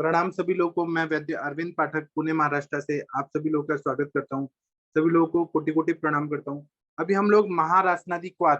प्रणाम सभी लोगों को। मैं वैद्य अरविंद पाठक पुणे महाराष्ट्र से आप सभी लोगों का स्वागत करता हूँ। सभी लोगों को कोटि कोटि प्रणाम करता हूँ। अभी हम लोग महारासनादि क्वाथ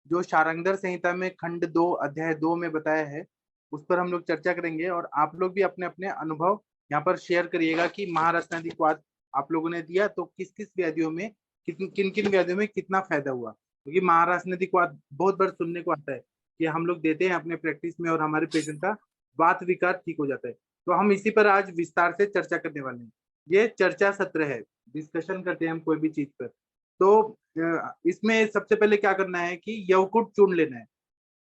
जो शारंगधर संहिता में खंड 2 अध्याय 2 में बताया है उस पर हम लोग चर्चा करेंगे, और आप लोग भी अपने अपने अनुभव यहाँ पर शेयर करिएगा कि महारासनादि क्वाथ आप लोगों ने दिया तो किस किस व्याधियों में किन किन व्याधियों में कितना फायदा हुआ, क्योंकि महारासनादि क्वाथ बहुत बार सुनने को आता है कि हम लोग देते हैं अपने प्रैक्टिस में और हमारे पेशेंट का वात विकार ठीक हो जाता है। तो हम इसी पर आज विस्तार से चर्चा करने वाले हैं। ये चर्चा सत्र है, डिस्कशन करते हैं हम कोई भी चीज पर। तो इसमें सबसे पहले क्या करना है कि यवकुट चूर्ण लेना है।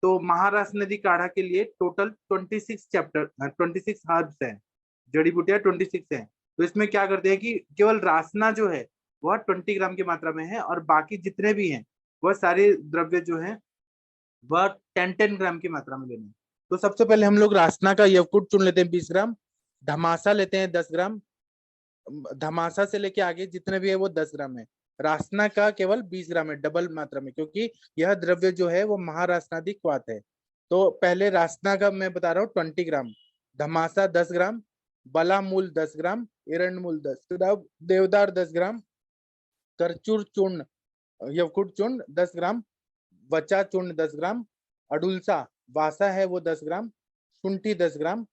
तो महाराष्ट्र नदी काढ़ा के लिए टोटल 26 हर्ब्स हैं, जड़ी बूटियां 26 हैं। तो इसमें क्या करते हैं कि केवल रासना जो है वह 20 ग्राम की मात्रा में है, और बाकी जितने भी हैं वह सारे द्रव्य जो है वह 10-10 ग्राम की मात्रा में लेने हैं। तो सबसे पहले हम लोग रासना का यवकुट चूर्ण लेते हैं 20 ग्राम, धमासा लेते हैं 10 ग्राम, धमासा से लेके आगे जितने भी है वो 10 ग्राम है। रासना का केवल 20 ग्राम है, डबल मात्रा में, क्योंकि यह द्रव्य जो है वो महारासनादि क्वाथ है। तो पहले रासना का मैं बता रहा हूँ 20 ग्राम, धमासा 10 ग्राम, बला मूल 10 ग्राम, एरंड मूल 10 ग्राम, देवदार 10 ग्राम, करचूर चूर्ण यवकुट चूर्ण 10 ग्राम, वचा चूर्ण 10 ग्राम, अडुलसा वासा है वो 10 ग्राम, शुंठी 10 ग्राम,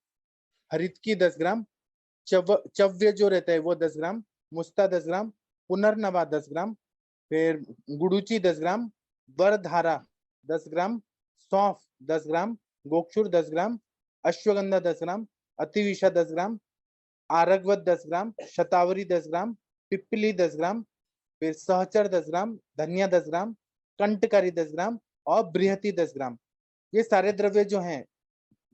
हरितकी 10 ग्राम, चव्य जो रहता है वो 10 ग्राम, मुस्ता 10 ग्राम, पुनर्नवा 10 ग्राम, फिर गुडुची 10 ग्राम, वरधारा 10 ग्राम, सौंफ 10 ग्राम, गोक्षुर 10 ग्राम, अश्वगंधा 10 ग्राम, अतिविषा 10 ग्राम, आरगवत 10 ग्राम, शतावरी 10 ग्राम, पिप्पली 10 ग्राम, फिर सहचर 10 ग्राम, धनिया 10 ग्राम, कंटकारी 10 ग्राम और बृहति 10 ग्राम। ये सारे द्रव्य जो हैं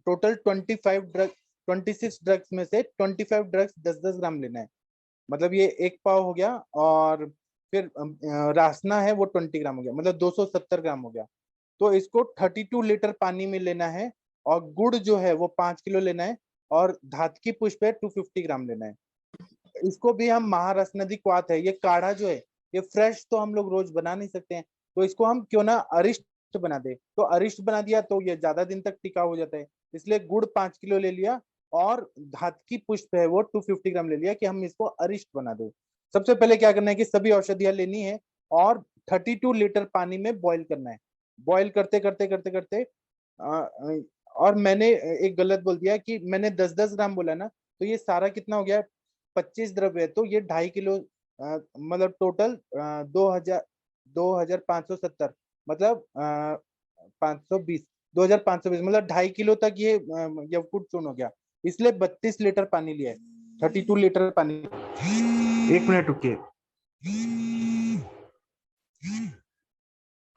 टोटल 26 ड्रग्स में से 25 ड्रग्स 10-10 ग्राम लेना है। मतलब ये एक पाव हो गया, और फिर रासना है वो 20 ग्राम हो गया, मतलब 270 ग्राम हो गया। तो इसको 32 लीटर पानी में लेना है, और गुड़ जो है वो 5 किलो लेना है, और धातकी पुष्प है 250 ग्राम लेना है। इसको भी हम महारसनदी क्वाथ है, ये काढ़ा जो है ये फ्रेश तो हम लोग रोज बना नहीं सकते हैं, तो इसको हम क्यों ना अरिष्ट बना दे। तो अरिष्ट बना दिया तो ये ज्यादा दिन तक टिका हो जाता है, इसलिए गुड़ 5 किलो ले लिया, और धातकी पुष्प है वो 250 ग्राम ले लिया कि हम इसको अरिष्ट बना दे। सबसे पहले क्या करना है कि सभी औषधियां लेनी है और 32 लीटर पानी में बॉईल करना है। बॉईल करते करते करते करते और मैंने एक गलत बोल दिया कि मैंने 10-10 ग्राम बोला ना, तो ये सारा कितना हो गया, 25 द्रव्य है, तो ये 2.5 किलो, मतलब टोटल 2,570, मतलब 520, 2,520, मतलब 2.5 किलो तक ये यवकुट चूर्ण हो गया। इसलिए 32 लीटर पानी लिया है, 32 लीटर पानी। एक मिनट रुकिए।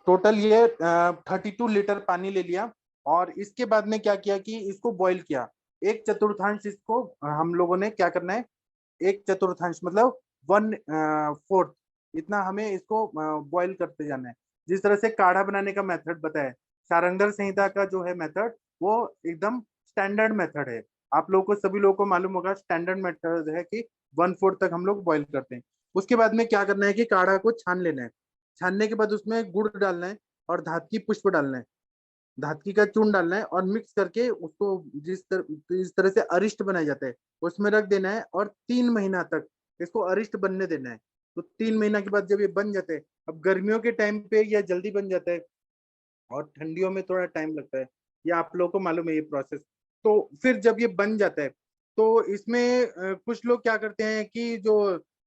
टोटल ये 32 लीटर पानी ले लिया, और इसके बाद में क्या किया कि इसको बॉईल किया। एक चतुर्थांश इसको हम लोगों ने क्या करना है, एक चतुर्थांश मतलब 1/4 इतना हमें इसको बॉईल करते जाना है। जिस तरह से काढ़ा बनाने का मेथड बताया, शारंगधर संहिता का जो है मेथड वो एकदम स्टैंडर्ड मेथड है। आप लोगों को सभी लोगों को मालूम होगा स्टैंडर्ड मेथड है कि 1/4 तक हम लोग बॉईल करते हैं। उसके बाद में क्या करना है कि काढ़ा को छान लेना है। छानने के बाद उसमें गुड़ डालना है और धातकी पुष्प डालना है, धातकी का चूर्ण डालना है, और मिक्स करके उसको जिस तरह से अरिष्ट बनाया जाता है उसमें रख देना है, और 3 महीना तक इसको अरिष्ट बनने देना है। तो 3 महीना के बाद जब ये बन जाते हैं, अब गर्मियों के टाइम पे यह जल्दी बन जाता है और ठंडियों में थोड़ा टाइम लगता है, ये आप लोगों को मालूम है ये प्रोसेस। तो फिर जब ये बन जाता है तो इसमें कुछ लोग क्या करते हैं कि जो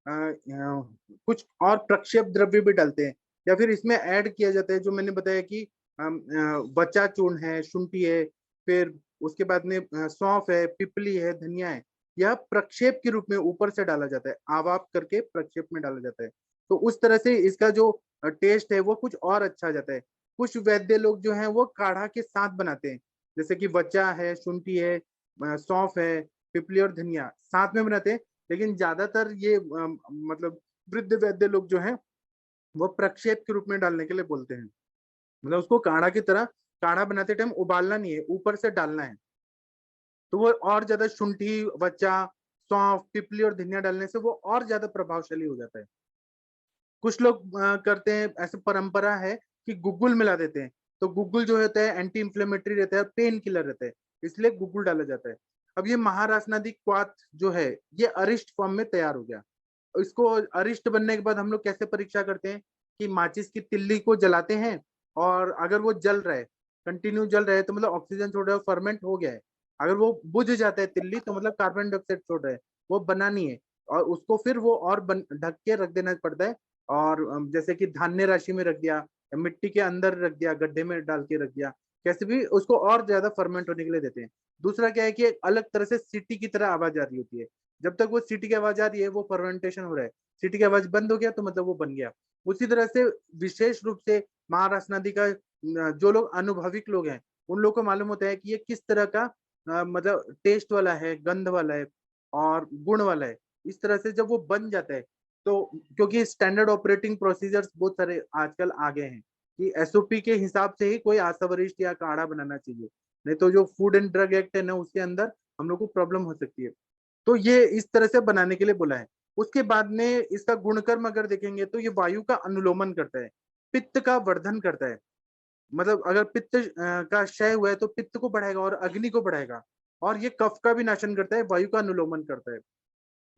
कुछ और प्रक्षेप द्रव्य भी डालते हैं, या फिर इसमें ऐड किया जाता है जो मैंने बताया कि बचा चूर्ण है, शुंठी है, फिर उसके बाद में सौंफ है, पिपली है, धनिया है। यह प्रक्षेप के रूप में ऊपर से डाला जाता है, आवाप करके प्रक्षेप में डाला जाता है। तो उस तरह से इसका जो टेस्ट है वो कुछ और अच्छा आ जाता है। कुछ वैद्य लोग जो हैं वो काढ़ा के साथ बनाते हैं, जैसे कि वचा है, शुंठी है, सौंफ है, पिपली और धनिया साथ में बनाते हैं। लेकिन ज्यादातर ये मतलब वृद्ध वैद्य लोग जो हैं वो प्रक्षेप के रूप में डालने के लिए बोलते हैं। मतलब उसको काढ़ा की तरह, काढ़ा बनाते टाइम उबालना नहीं है, ऊपर से डालना है। तो वो और ज्यादा, शुंठी, वचा, सौंफ, पिपली और धनिया डालने से वो और ज्यादा प्रभावशाली हो जाता है। कुछ लोग करते हैं, ऐसे परंपरा है कि गुग्गुल मिला देते हैं। तो गुग्गुल जो होता है एंटी इंफ्लेमेटरी रहता है, पेन किलर रहता है, इसलिए गुग्गुल डाला जाता है। अब ये महारासनादिक क्वाथ जो है ये अरिष्ट फॉर्म में तैयार हो गया। इसको अरिष्ट बनने के बाद हम लोग कैसे परीक्षा करते हैं कि माचिस की तिल्ली को जलाते हैं, और अगर वो जल रहा है, कंटिन्यू जल रहा है, तो मतलब ऑक्सीजन छोड़ रहा है, फर्मेंट हो गया है। अगर वो बुझ जाता है तिल्ली तो मतलब कार्बन डाइऑक्साइड छोड़ रहा है, वो बना नहीं है। और उसको फिर वो और ढक के रख देना पड़ता है। और जैसे कि धान्य राशि में रख दिया, या मिट्टी के अंदर रख दिया, गड्ढे में डाल के रख दिया, कैसे भी उसको और ज्यादा फर्मेंट होने के लिए देते हैं। दूसरा क्या है कि एक अलग तरह से सीटी की तरह आवाज आ रही होती है। जब तक वो सीटी की आवाज आ रही है वो फर्मेंटेशन हो रहा है, सीटी की आवाज बंद हो गया तो मतलब वो बन गया। उसी तरह से विशेष रूप से महाराष्ट्र नदी का जो लोग अनुभविक लोग हैं उन लोगों को मालूम होता है कि ये किस तरह का मतलब टेस्ट वाला है, गंध वाला है और गुण वाला है। इस तरह से जब वो बन जाता है तो, क्योंकि स्टैंडर्ड ऑपरेटिंग प्रोसीजर्स बहुत सारे आजकल आ गए हैं कि एसओपी के हिसाब से ही कोई आसावरिष्ट या काढ़ा बनाना चाहिए, नहीं तो जो फूड एंड ड्रग एक्ट है ना उसके अंदर हम लोग को प्रॉब्लम हो सकती है। तो ये इस तरह से बनाने के लिए बोला है। उसके बाद में इसका गुणकर्म अगर देखेंगे तो ये वायु का अनुलोमन करता है, पित्त का वर्धन करता है। मतलब अगर पित्त का क्षय हुआ है तो पित्त को बढ़ाएगा और अग्नि को बढ़ाएगा। और ये कफ का भी नाशन करता है, वायु का अनुलोमन करता है।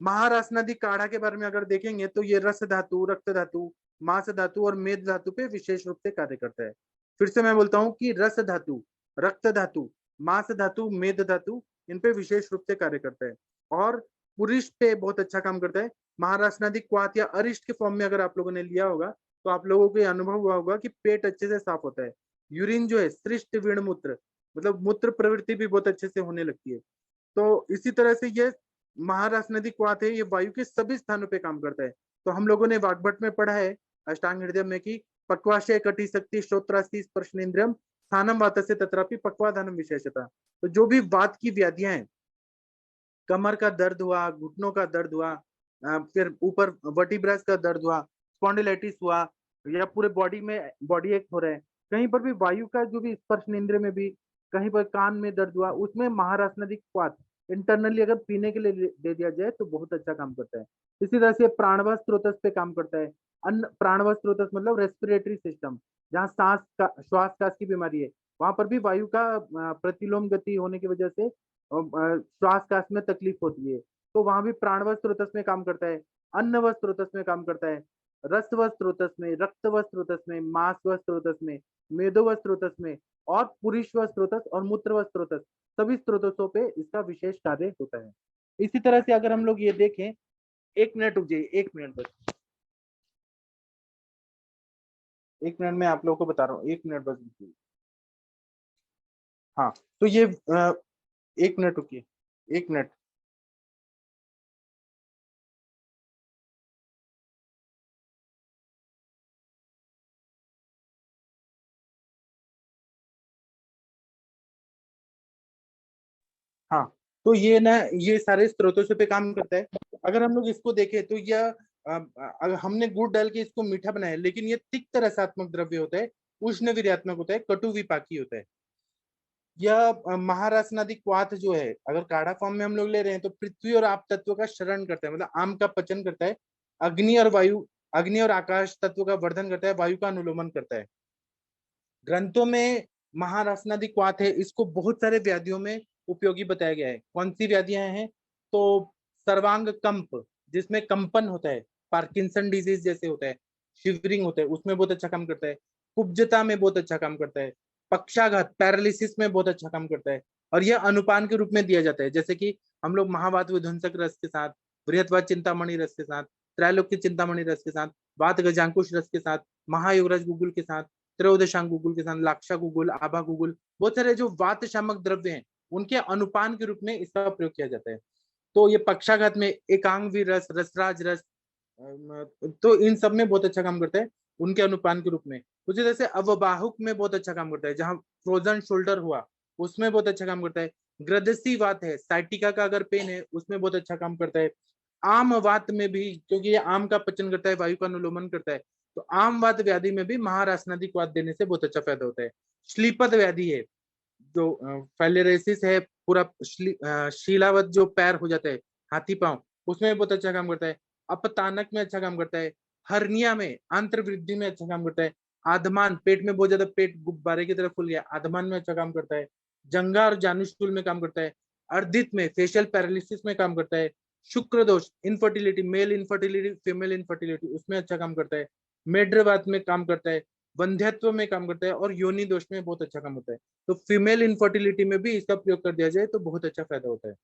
महारासनादि काढ़ा के बारे में अगर देखेंगे तो ये रस धातु, रक्त धातु, मांस धातु और मेद धातु पे विशेष रूप से कार्य करता है। फिर से मैं बोलता हूँ कि रस धातु, रक्त धातु, मांस धातु, मेद धातु, इन पे विशेष रूप से कार्य करता है। और पुरुष पे बहुत अच्छा काम करता है। महारासनादि क्वाथ या अरिष्ट के फॉर्म में अगर आप लोगों ने लिया होगा तो आप लोगों को अनुभव हुआ होगा कि पेट अच्छे से साफ होता है। यूरिन जो है सृष्ट वीण मूत्र, मतलब मूत्र प्रवृत्ति भी बहुत अच्छे से होने लगती है। तो इसी तरह से ये महारासनादि क्वाथ है, ये वायु के सभी स्थानों पे काम करता है। तो हम लोगों ने वाग्भट में पढ़ा है अष्टांग हृदय में कि पक्वाशय कटी शक्ति श्रोत्रास्ति स्पर्शनेन्द्रियम स्थानम वातस्य तत्रापि पक्वाधानम विशेषता। तो जो भी वात की व्याधियां हैं, कमर का दर्द हुआ, घुटनों का दर्द हुआ, फिर ऊपर वर्टिब्रास का दर्द हुआ, स्पॉन्डिलाइटिस हुआ, या पूरे बॉडी में बॉडी एक हो रहा है, कहीं पर भी वायु का जो भी स्पर्शनेंद्रिय में भी, कहीं पर कान में दर्द हुआ, उसमें महारासनादि क्वाथ इंटरनली अगर पीने के लिए दे दिया जाए तो बहुत अच्छा काम करता है। इसी तरह से प्राणवायु स्रोतस पे काम करता है। अन्न प्राणवायु स्रोतस मतलब रेस्पिरेटरी सिस्टम, जहाँ सांस का श्वास की बीमारी है वहां पर भी वायु का प्रतिलोम गति होने की वजह से श्वास में तकलीफ होती है, तो वहां भी प्राणव स्रोतस में काम करता है। अन्न व स्रोतस में काम करता है, रस व स्रोतस में, रक्त व स्रोतस में, मांस व स्रोतस में, मेदो व स्रोतस में, और पुरुष व स्रोतस और मूत्र व स्रोतस, सभी स्रोतसों पे इसका विशेष कार्य होता है। इसी तरह से अगर हम लोग ये देखें, 1 मिनट रुक जाइए, 1 मिनट बस, 1 मिनट में आप लोगों को बता रहा हूँ, 1 मिनट बस रुकिए। हाँ, तो ये 1 मिनट रुकिए, 1 मिनट। हाँ, तो ये ना, ये सारे स्रोतों से पे काम करता है। अगर हम लोग इसको देखें तो यह अगर हमने गुड़ डाल के इसको मीठा बनाया, लेकिन ये तिक्त रसात्मक द्रव्य होता है, उष्ण वीर्यात्मक होता है, कटु विपाकी होता है। यह महारासनादि क्वाथ जो है अगर काढ़ा फॉर्म में हम लोग ले रहे हैं तो पृथ्वी और आप तत्व का शरण करता है, मतलब आम का पचन करता है। अग्नि और वायु, अग्नि और आकाश तत्व का वर्धन करता है, वायु का अनुलोमन करता है। ग्रंथों में महारसनादि क्वाथ है, इसको बहुत सारे व्याधियों में उपयोगी बताया गया है। कौन सी व्याधियां हैं? तो सर्वांग कंप, जिसमें कंपन होता है, पार्किंसन डिजीज जैसे होता है, शिवरिंग होता है, उसमें बहुत अच्छा काम करता है। कुब्जता में बहुत अच्छा काम करता है। पक्षाघात, पैरालिसिस में बहुत अच्छा काम करता है। और यह अनुपान के रूप में दिया जाता है, जैसे कि हम लोग महावात विध्वंसक रस के साथ, बृहत्वाद चिंतामणि रस के साथ, त्रैलोक्य चिंतामणि रस के साथ, वात गजांकुश रस के साथ, महायुवराज गुगुल के साथ, त्रयोदशांग गुगुल के साथ, लाक्षा गुगुल, आभा गुगुल, बहुत सारे जो वात शामक द्रव्य हैं उनके अनुपान के रूप में इसका प्रयोग किया जाता है। तो ये पक्षाघात में एकांगवी रस, रसराज रस, तो इन सब में बहुत अच्छा काम करता है उनके अनुपान के रूप में। उसी तरह से अवबाहुक में बहुत अच्छा काम करता है, जहां फ्रोजन शोल्डर हुआ उसमें बहुत अच्छा काम करता है। ग्रदसी वात है, साइटिका का अगर पेन है उसमें बहुत अच्छा काम करता है। आम वात में भी, क्योंकि ये आम का पचन करता है, वायु का अनुलोमन करता है, तो आम वात व्याधि में भी महारासनादि क्वाथ देने से बहुत अच्छा फायदा होता है। श्लीपद व्याधि है, जो फेलेरेसिस है, पूरा शीलावत जो पैर हो जाता है, हाथी पांव, उसमें बहुत अच्छा काम करता है। अपतानक में अच्छा काम करता है। हर्निया में, आंत्र वृद्धि में अच्छा काम करता है। आधमान, पेट में बहुत ज्यादा पेट गुब्बारे की तरह फूल गया, आधमान में अच्छा काम करता है। जंगा और जानुशूल में काम करता है। अर्धित में फेशियल पैरालिसिस में काम करता है। शुक्र दोष infertility, male infertility female infertility, उसमें अच्छा काम करता है। मेड्रवात में काम करता है, वंध्यत्व में काम करता है, और योनि दोष में बहुत अच्छा काम होता है। तो फीमेल इनफर्टिलिटी में भी इसका प्रयोग कर दिया जाए तो बहुत अच्छा फायदा होता है।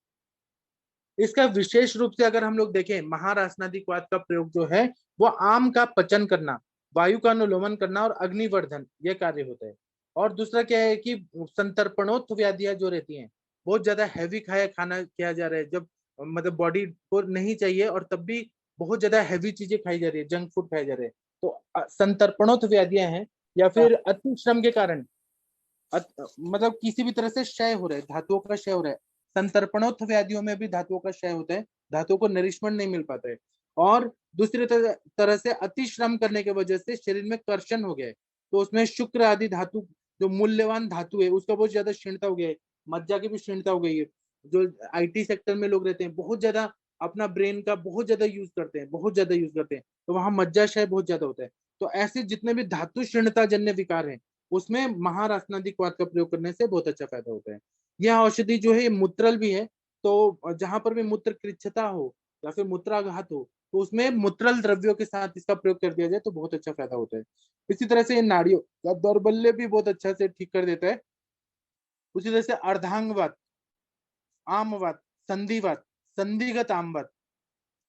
इसका विशेष रूप से अगर हम लोग देखें, महारासनादि क्वाथ का प्रयोग जो है वो आम का पचन करना, वायु का अनुलोमन करना और अग्निवर्धन, ये कार्य होता है। और दूसरा क्या है कि संतर्पणोत्थ व्याधियां जो रहती हैं, बहुत ज्यादा हैवी खाना किया जा रहा है, जब मतलब बॉडी को नहीं चाहिए और तब भी बहुत ज्यादा हैवी चीजें खाई जा रही है, जंक फूड खाए जा रहे हैं, तो संतर्पणोत्थ व्याधियां हैं, या फिर अति श्रम के कारण मतलब किसी भी तरह से क्षय हो रहा है, धातुओं का क्षय हो रहा है। संतर्पणोत्थ व्याधियों में भी धातुओं का क्षय होता है, धातुओं को नरिशमेंट नहीं मिल पाता है। और दूसरी तरह से अति श्रम करने की वजह से शरीर में कर्षण हो गया है, तो उसमें शुक्र आदि धातु जो मूल्यवान धातु है उसका बहुत ज्यादा क्षीणता हो गया है, मज्जा की भी क्षीणता हो गई है। जो आईटी सेक्टर में लोग रहते हैं, बहुत ज्यादा अपना ब्रेन का बहुत ज्यादा यूज करते हैं, बहुत ज्यादा यूज करते हैं, तो वहां मज्जाशय बहुत ज्यादा होता है। तो ऐसे जितने भी धातु क्षीणता जन्य विकार हैं, उसमें महारासनादि क्वाथ का प्रयोग करने से बहुत अच्छा फायदा होता है। यह औषधि जो है मूत्रल भी है, तो जहां पर भी मूत्र कृच्छता हो या फिर मूत्राघात हो, तो उसमें मूत्रल द्रव्यों के साथ इसका प्रयोग कर दिया जाए तो बहुत अच्छा फायदा होता है। इसी तरह से नाड़ियों का दौर्बल्य भी बहुत अच्छा से ठीक कर देता है। उसी तरह से अर्धांगवात, आमवात, संधिवात, संधिगत आमवात,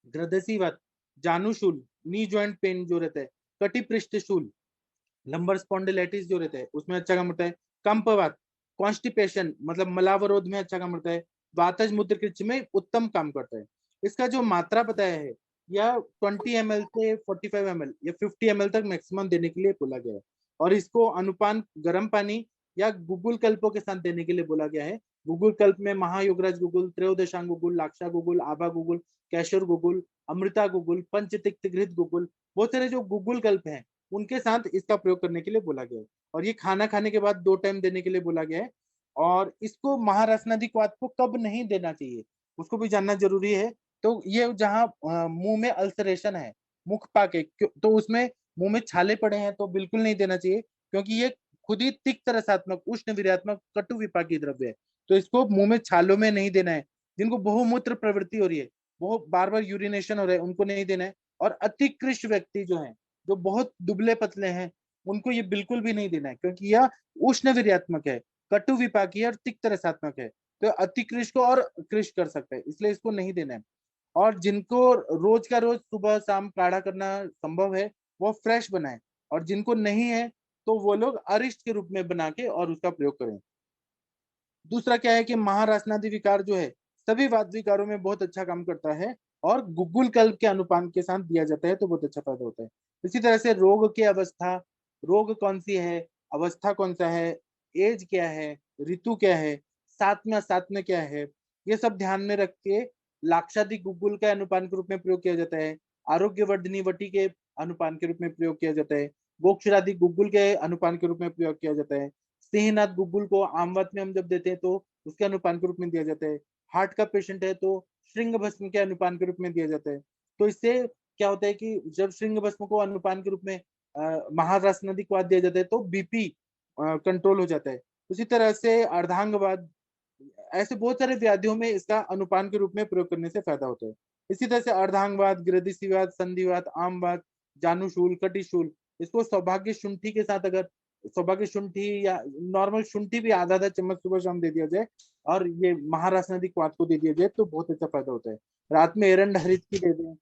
ग्रदसीवात, जानुशूल, नी जॉइंट पेन जो रहता है, कटी पृष्ठशूल, लंबर स्पॉन्डिलाइटिस जो रहता है उसमें अच्छा काम होता है। कंपवात, कॉन्स्टिपेशन मतलब मलावरोध में अच्छा काम करता है। वातज मूत्रकृच्छ में उत्तम काम करता है। इसका जो मात्रा बताया है यह 20 ml से 45 ml या 50 ml तक मैक्सिमम देने के लिए बोला गया है। और इसको अनुपान गर्म पानी या गुगुल कल्पों के साथ देने के लिए बोला गया है। गुगुल कल्प में महायोगराज गुगुल, त्रयोदशांग गुगुल, लाक्षा गुगुल, आभा गुगुल, कैशोर गुगुल, अमृता गुगुल, पंचतिक्तघृत गुगुल, बहुत सारे जो गुगुल कल्प हैं उनके साथ इसका प्रयोग करने के लिए बोला गया है। और ये खाना खाने के बाद 2 टाइम देने के लिए बोला गया है। और इसको महारसनादि क्वाथ को कब नहीं देना चाहिए उसको भी जानना जरूरी है। तो ये जहाँ मुंह में अल्सरेशन है, मुख पाके, तो उसमें मुंह में छाले पड़े हैं तो बिल्कुल नहीं देना चाहिए, क्योंकि ये खुद ही तिक्त रसात्मक, उष्ण वीर्यात्मक, कटु विपाकी द्रव्य है। तो इसको मुंह में छालों में नहीं देना है। जिनको बहुमूत्र प्रवृत्ति हो रही है, बहुत बार बार यूरिनेशन हो रहा है, उनको नहीं देना है। और अतिकृष्ट व्यक्ति जो है, जो बहुत दुबले पतले हैं, उनको ये बिल्कुल भी नहीं देना है, क्योंकि यह उष्ण वीर्यात्मक है, कटु विपाकी है और तिक्त रसात्मक है। तो अतिकृष्ट को और कृष्ट कर सकता है, इसलिए इसको नहीं देना है। और जिनको रोज का रोज सुबह शाम काढ़ा करना संभव है वो फ्रेश बनाए, और जिनको नहीं है तो वो लोग अरिष्ट के रूप में बना के और उसका प्रयोग करें। दूसरा क्या है कि महारासनादि विकार जो है सभी वात विकारों में बहुत अच्छा काम करता है, और गुगुल कल्प के अनुपान के साथ दिया जाता है तो बहुत अच्छा फायदा होता है। इसी तरह से रोग की अवस्था, रोग कौन सी है, अवस्था कौन सा है, एज क्या है, ऋतु क्या है, साथ में क्या है, ये सब ध्यान में रख के लाक्षादि गुगुल के अनुपान के रूप में प्रयोग किया जाता है। आरोग्यवर्धनी वटी के अनुपान के रूप में प्रयोग किया जाता है। गोक्षरादि गुगुल के अनुपान के रूप में प्रयोग किया जाता है। सिंहनाथ गुगुल को आमवत में हम जब देते हैं तो उसके अनुपान के रूप में दिया जाता है। हार्ट का पेशेंट है तो श्रृंग भस्म के अनुपान के रूप में दिया जाता है। तो इससे क्या होता है कि जब श्रृंग भस्म को अनुपान के रूप में महारासनादि क्वाथ दिया जाता है तो बीपी कंट्रोल हो जाता है। उसी तरह से अर्धांगवाद, ऐसे बहुत सारे व्याधियों में इसका अनुपान के रूप में प्रयोग करने से फायदा होता है। इसी तरह से अर्धांगवाद, ग्रदिसीवाद, संधिवाद, आमवाद, जानुशूल, कटिशूल, इसको सौभाग्य शुंठी के साथ, अगर सौभाग्य शुंठी या नॉर्मल शुंठी भी आधा आधा चम्मच सुबह शाम दे दिया जाए और ये महारासनादि क्वाथ को दे दिया जाए तो बहुत अच्छा फायदा होता है। रात में एरंड हरित की दे दें,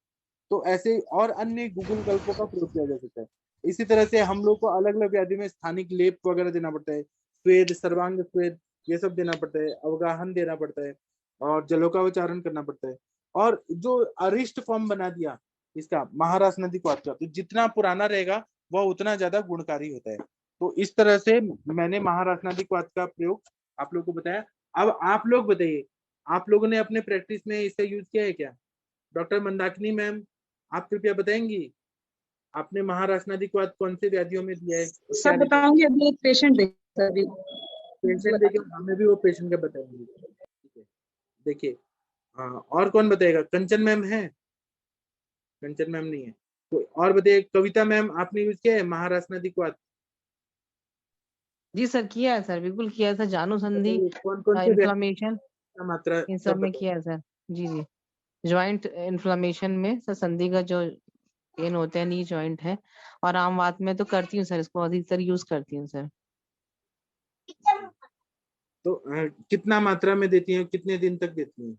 तो ऐसे और अन्य गुगुल कल्पों का प्रयोग किया जा सकता है। इसी तरह से हम लोग को अलग अलग व्याधि में स्थानिक लेप वगैरह देना पड़ता है, स्वेद, सर्वांग स्वेद, ये सब देना पड़ता है, अवगाहन देना पड़ता है, और जलों का उच्चारण करना पड़ता है। और जो अरिष्ट फॉर्म बना दिया इसका महारासनादि क्वाथ का, तो जितना पुराना रहेगा वह उतना ज्यादा गुणकारी होता है। तो इस तरह से मैंने महारासनादि क्वाथ का प्रयोग आप लोग को बताया। अब आप लोग बताइए, आप लोगों ने अपने प्रैक्टिस में इसका यूज किया है क्या? डॉक्टर मंदाकिनी मैम, आप कृपया बताएंगी आपने महारासनादि क्वाथ कौन से व्याधियों में दिया है और क्या सब बताऊंगी। अभी एक पेशेंट पेशेंट देखिए, हमें भी वो पेशेंट का बताएंगे। ठीक है, देखिए, हाँ, और कौन बताएगा? कंचन मैम है? कंचन मैम नहीं है, तो और बताइए, कविता मैम, आपने यूज किया है महारासनादि क्वाथ? जी सर, किया है सर, बिल्कुल किया है सर। जानु संधि, कौन कौन से इन्फ्लामेशन। कितना मात्रा इन सब सब में बताइए। किया है सर। जी जी। जॉइंट इन्फ्लेमेशन में सर, संधि का जो पेन होते हैं, नी जॉइंट है, और आम बात में तो करती हूँ सर, इसको अधिकतर यूज करती हूँ सर। तो कितना मात्रा में देती हैं, कितने दिन तक देती हैं?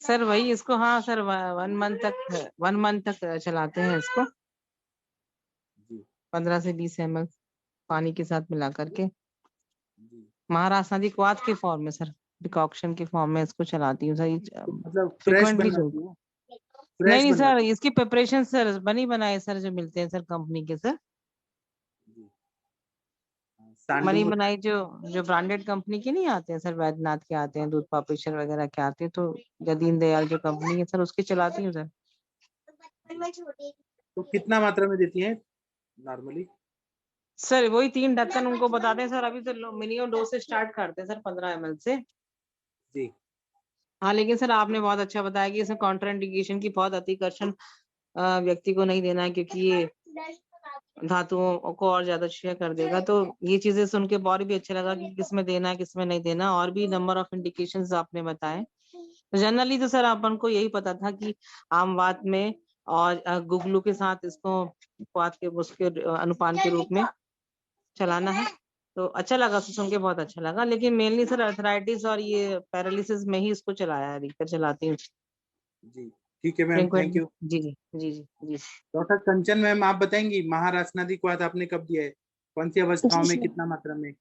सर वही इसको, हाँ सर, 1 मंथ तक चलाते हैं इसको, जी 15 से 20 ml पानी के साथ मिला करके। जी। महाराष्ट्र नदी क्वाथ के फॉर्म में सर, डिकॉक्शन के फॉर्म में इसको चलाती हूँ सर। तो मतलब फ्रेश फ्रिक्वेंटली चलती। बनाती है, नहीं फ्रेश नहीं सर, बनाती इसकी प्रिपरेशन सर बनी बनाए सर जो मिलते हैं सर कंपनी के सर, है। जी सांडू बनी होता बनाई जो जो ब्रांडेड कंपनी के नहीं आते हैं सर, वैद्यनाथ के आते हैं, दूध पापड़ेश्वर वगैरह के आते हैं, तो या दीन दयाल जो कंपनी है सर, उसकी चलाती हूँ सर। है। जी। तो कितना मात्रा में देती हैं नॉर्मली? सर वही 3 ढक्कन उनको बताते हैं सर, अभी तो मिनिमम डोज से स्टार्ट करते हैं सर, 15 ml से। जी हाँ लेकिन सर आपने बहुत अच्छा बताया कि इसमें कॉन्ट्राइंडिकेशन की बहुत अतिकर्षण व्यक्ति को नहीं देना है, क्योंकि ये धातुओं को और ज्यादा क्षय कर देगा। तो ये चीजें सुन के बहुत भी अच्छा लगा कि किसमें देना है किसमें नहीं देना, और भी नंबर ऑफ इंडिकेशंस आपने बताए। जनरली तो सर अपन को यही पता था कि आम बात में और गुगलू के साथ इसको क्वाथ के उसके अनुपान के रूप में चलाना है। तो अच्छा लगा सुन के, बहुत अच्छा लगा। लेकिन मेनली सर अर्थराइटिस और ये पैरालिसिस में ही इसको चलाया है, अधिकतर चलाती हूँ जी। ठीक है मैम, थैंक फ्रिक्वेंटली। यू। जी जी जी जी जी। डॉक्टर कंचन मैम, आप बताएंगी महाराष्ट्र क्वाथ आपने कब दिया है, कौन सी अवस्थाओं जी में, सर। कितना मात्रा में?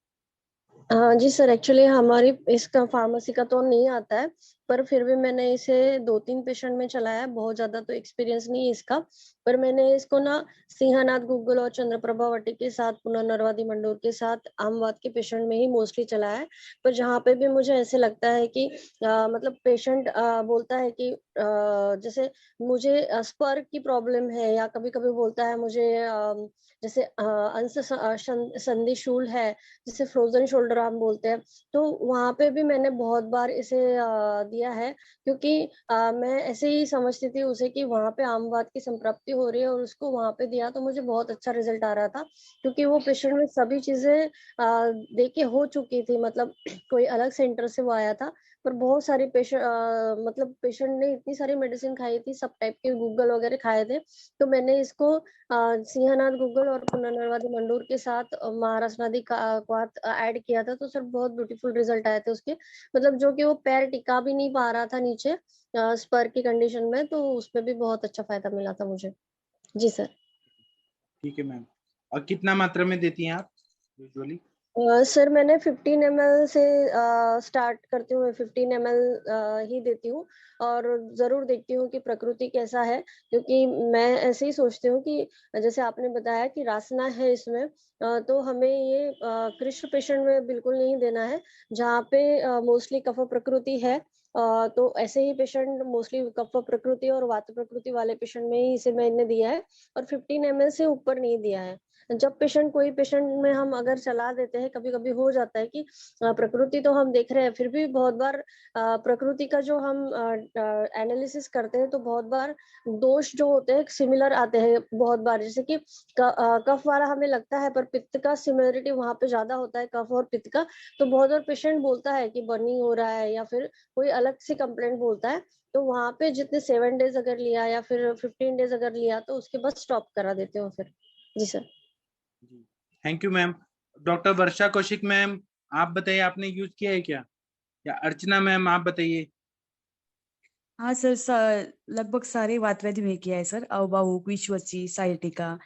हाँ जी सर, एक्चुअली हमारी इसका फार्मेसी का तो नहीं आता है, पर फिर भी मैंने इसे 2-3 पेशेंट में चलाया है। बहुत ज्यादा तो एक्सपीरियंस नहीं है इसका, पर मैंने इसको ना सिंहनाथ गुग्गल और चंद्रप्रभावती के साथ, पुनर्नरवादी मंडोर के साथ, आमवाद के पेशेंट में ही मोस्टली चलाया है। पर जहाँ पे भी मुझे ऐसे लगता है कि मतलब पेशेंट बोलता है कि जैसे मुझे स्पर की प्रॉब्लम है, या कभी कभी बोलता है मुझे जैसे अंश संधि शूल है, जिसे फ्रोजन शोल्डर आर्म बोलते हैं, तो वहाँ पे भी मैंने बहुत बार इसे दिया है, क्योंकि मैं ऐसे ही समझती थी उसे कि वहाँ पे आमवाद की संप्राप्ति हो रही है, और उसको वहाँ पे दिया तो मुझे बहुत अच्छा रिजल्ट आ रहा था, क्योंकि वो पेशेंट में सभी चीजें देके हो चुकी थी। मतलब कोई अलग सेंटर से वो आया था, पर बहुत सारी पेशेंट मतलब पेशेंट ने इतनी सारी मेडिसिन खाई थी, सब टाइप के गूगल वगैरह खाए थे, तो मैंने इसको सिंहनाथ गूगल और पुनर्नरवादी मंडूर के साथ महाराष्ट्र नदी का क्वाथ ऐड किया था, तो सर बहुत ब्यूटीफुल रिजल्ट आए थे उसके। मतलब जो कि वो पैर टिका भी नहीं पा रहा था नीचे स्पर की कंडीशन में, तो उसमें भी बहुत अच्छा फायदा मिला था मुझे। जी सर। ठीक है मैम। और कितना मात्रा में देती हैं आप यूजुअली? सर मैंने 15 ml से स्टार्ट करती हूँ, मैं 15 ml ही देती हूँ, और ज़रूर देखती हूँ कि प्रकृति कैसा है, क्योंकि मैं ऐसे ही सोचती हूँ कि जैसे आपने बताया कि रासना है इसमें, तो हमें ये कृष्ण पेशेंट में बिल्कुल नहीं देना है, जहाँ पे मोस्टली कफ प्रकृति है। तो ऐसे ही पेशेंट मोस्टली कफ प्रकृति और वात प्रकृति वाले पेशेंट में ही इसे मैंने दिया है, और 15 ml से ऊपर नहीं दिया है। जब पेशेंट कोई पेशेंट में हम अगर सलाह देते हैं, कभी कभी हो जाता है कि प्रकृति तो हम देख रहे हैं, फिर भी बहुत बार प्रकृति का जो हम एनालिसिस करते हैं, तो बहुत बार दोष जो होते हैं सिमिलर आते हैं बहुत बार, जैसे कि कफ वाला हमें लगता है, पर पित्त का सिमिलरिटी वहां पे ज्यादा होता है, कफ और पित्त का। तो बहुत बार पेशेंट बोलता है कि बर्निंग हो रहा है, या फिर कोई अलग सी कंप्लेंट बोलता है, तो वहां पे जितने 7 डेज अगर लिया या फिर 15 डेज अगर लिया, तो उसके बाद स्टॉप करा देते हो फिर। जी सर। जी thank you ma'am. Doctor Varsha Kaushik ma'am, आप बताइए आपने यूज किया है क्या? या अर्चना मैम आप बताइए। हाँ सर, लगभग सारे वातवादी में किया है सर। अवबाहु, विश्वची, साइटिका,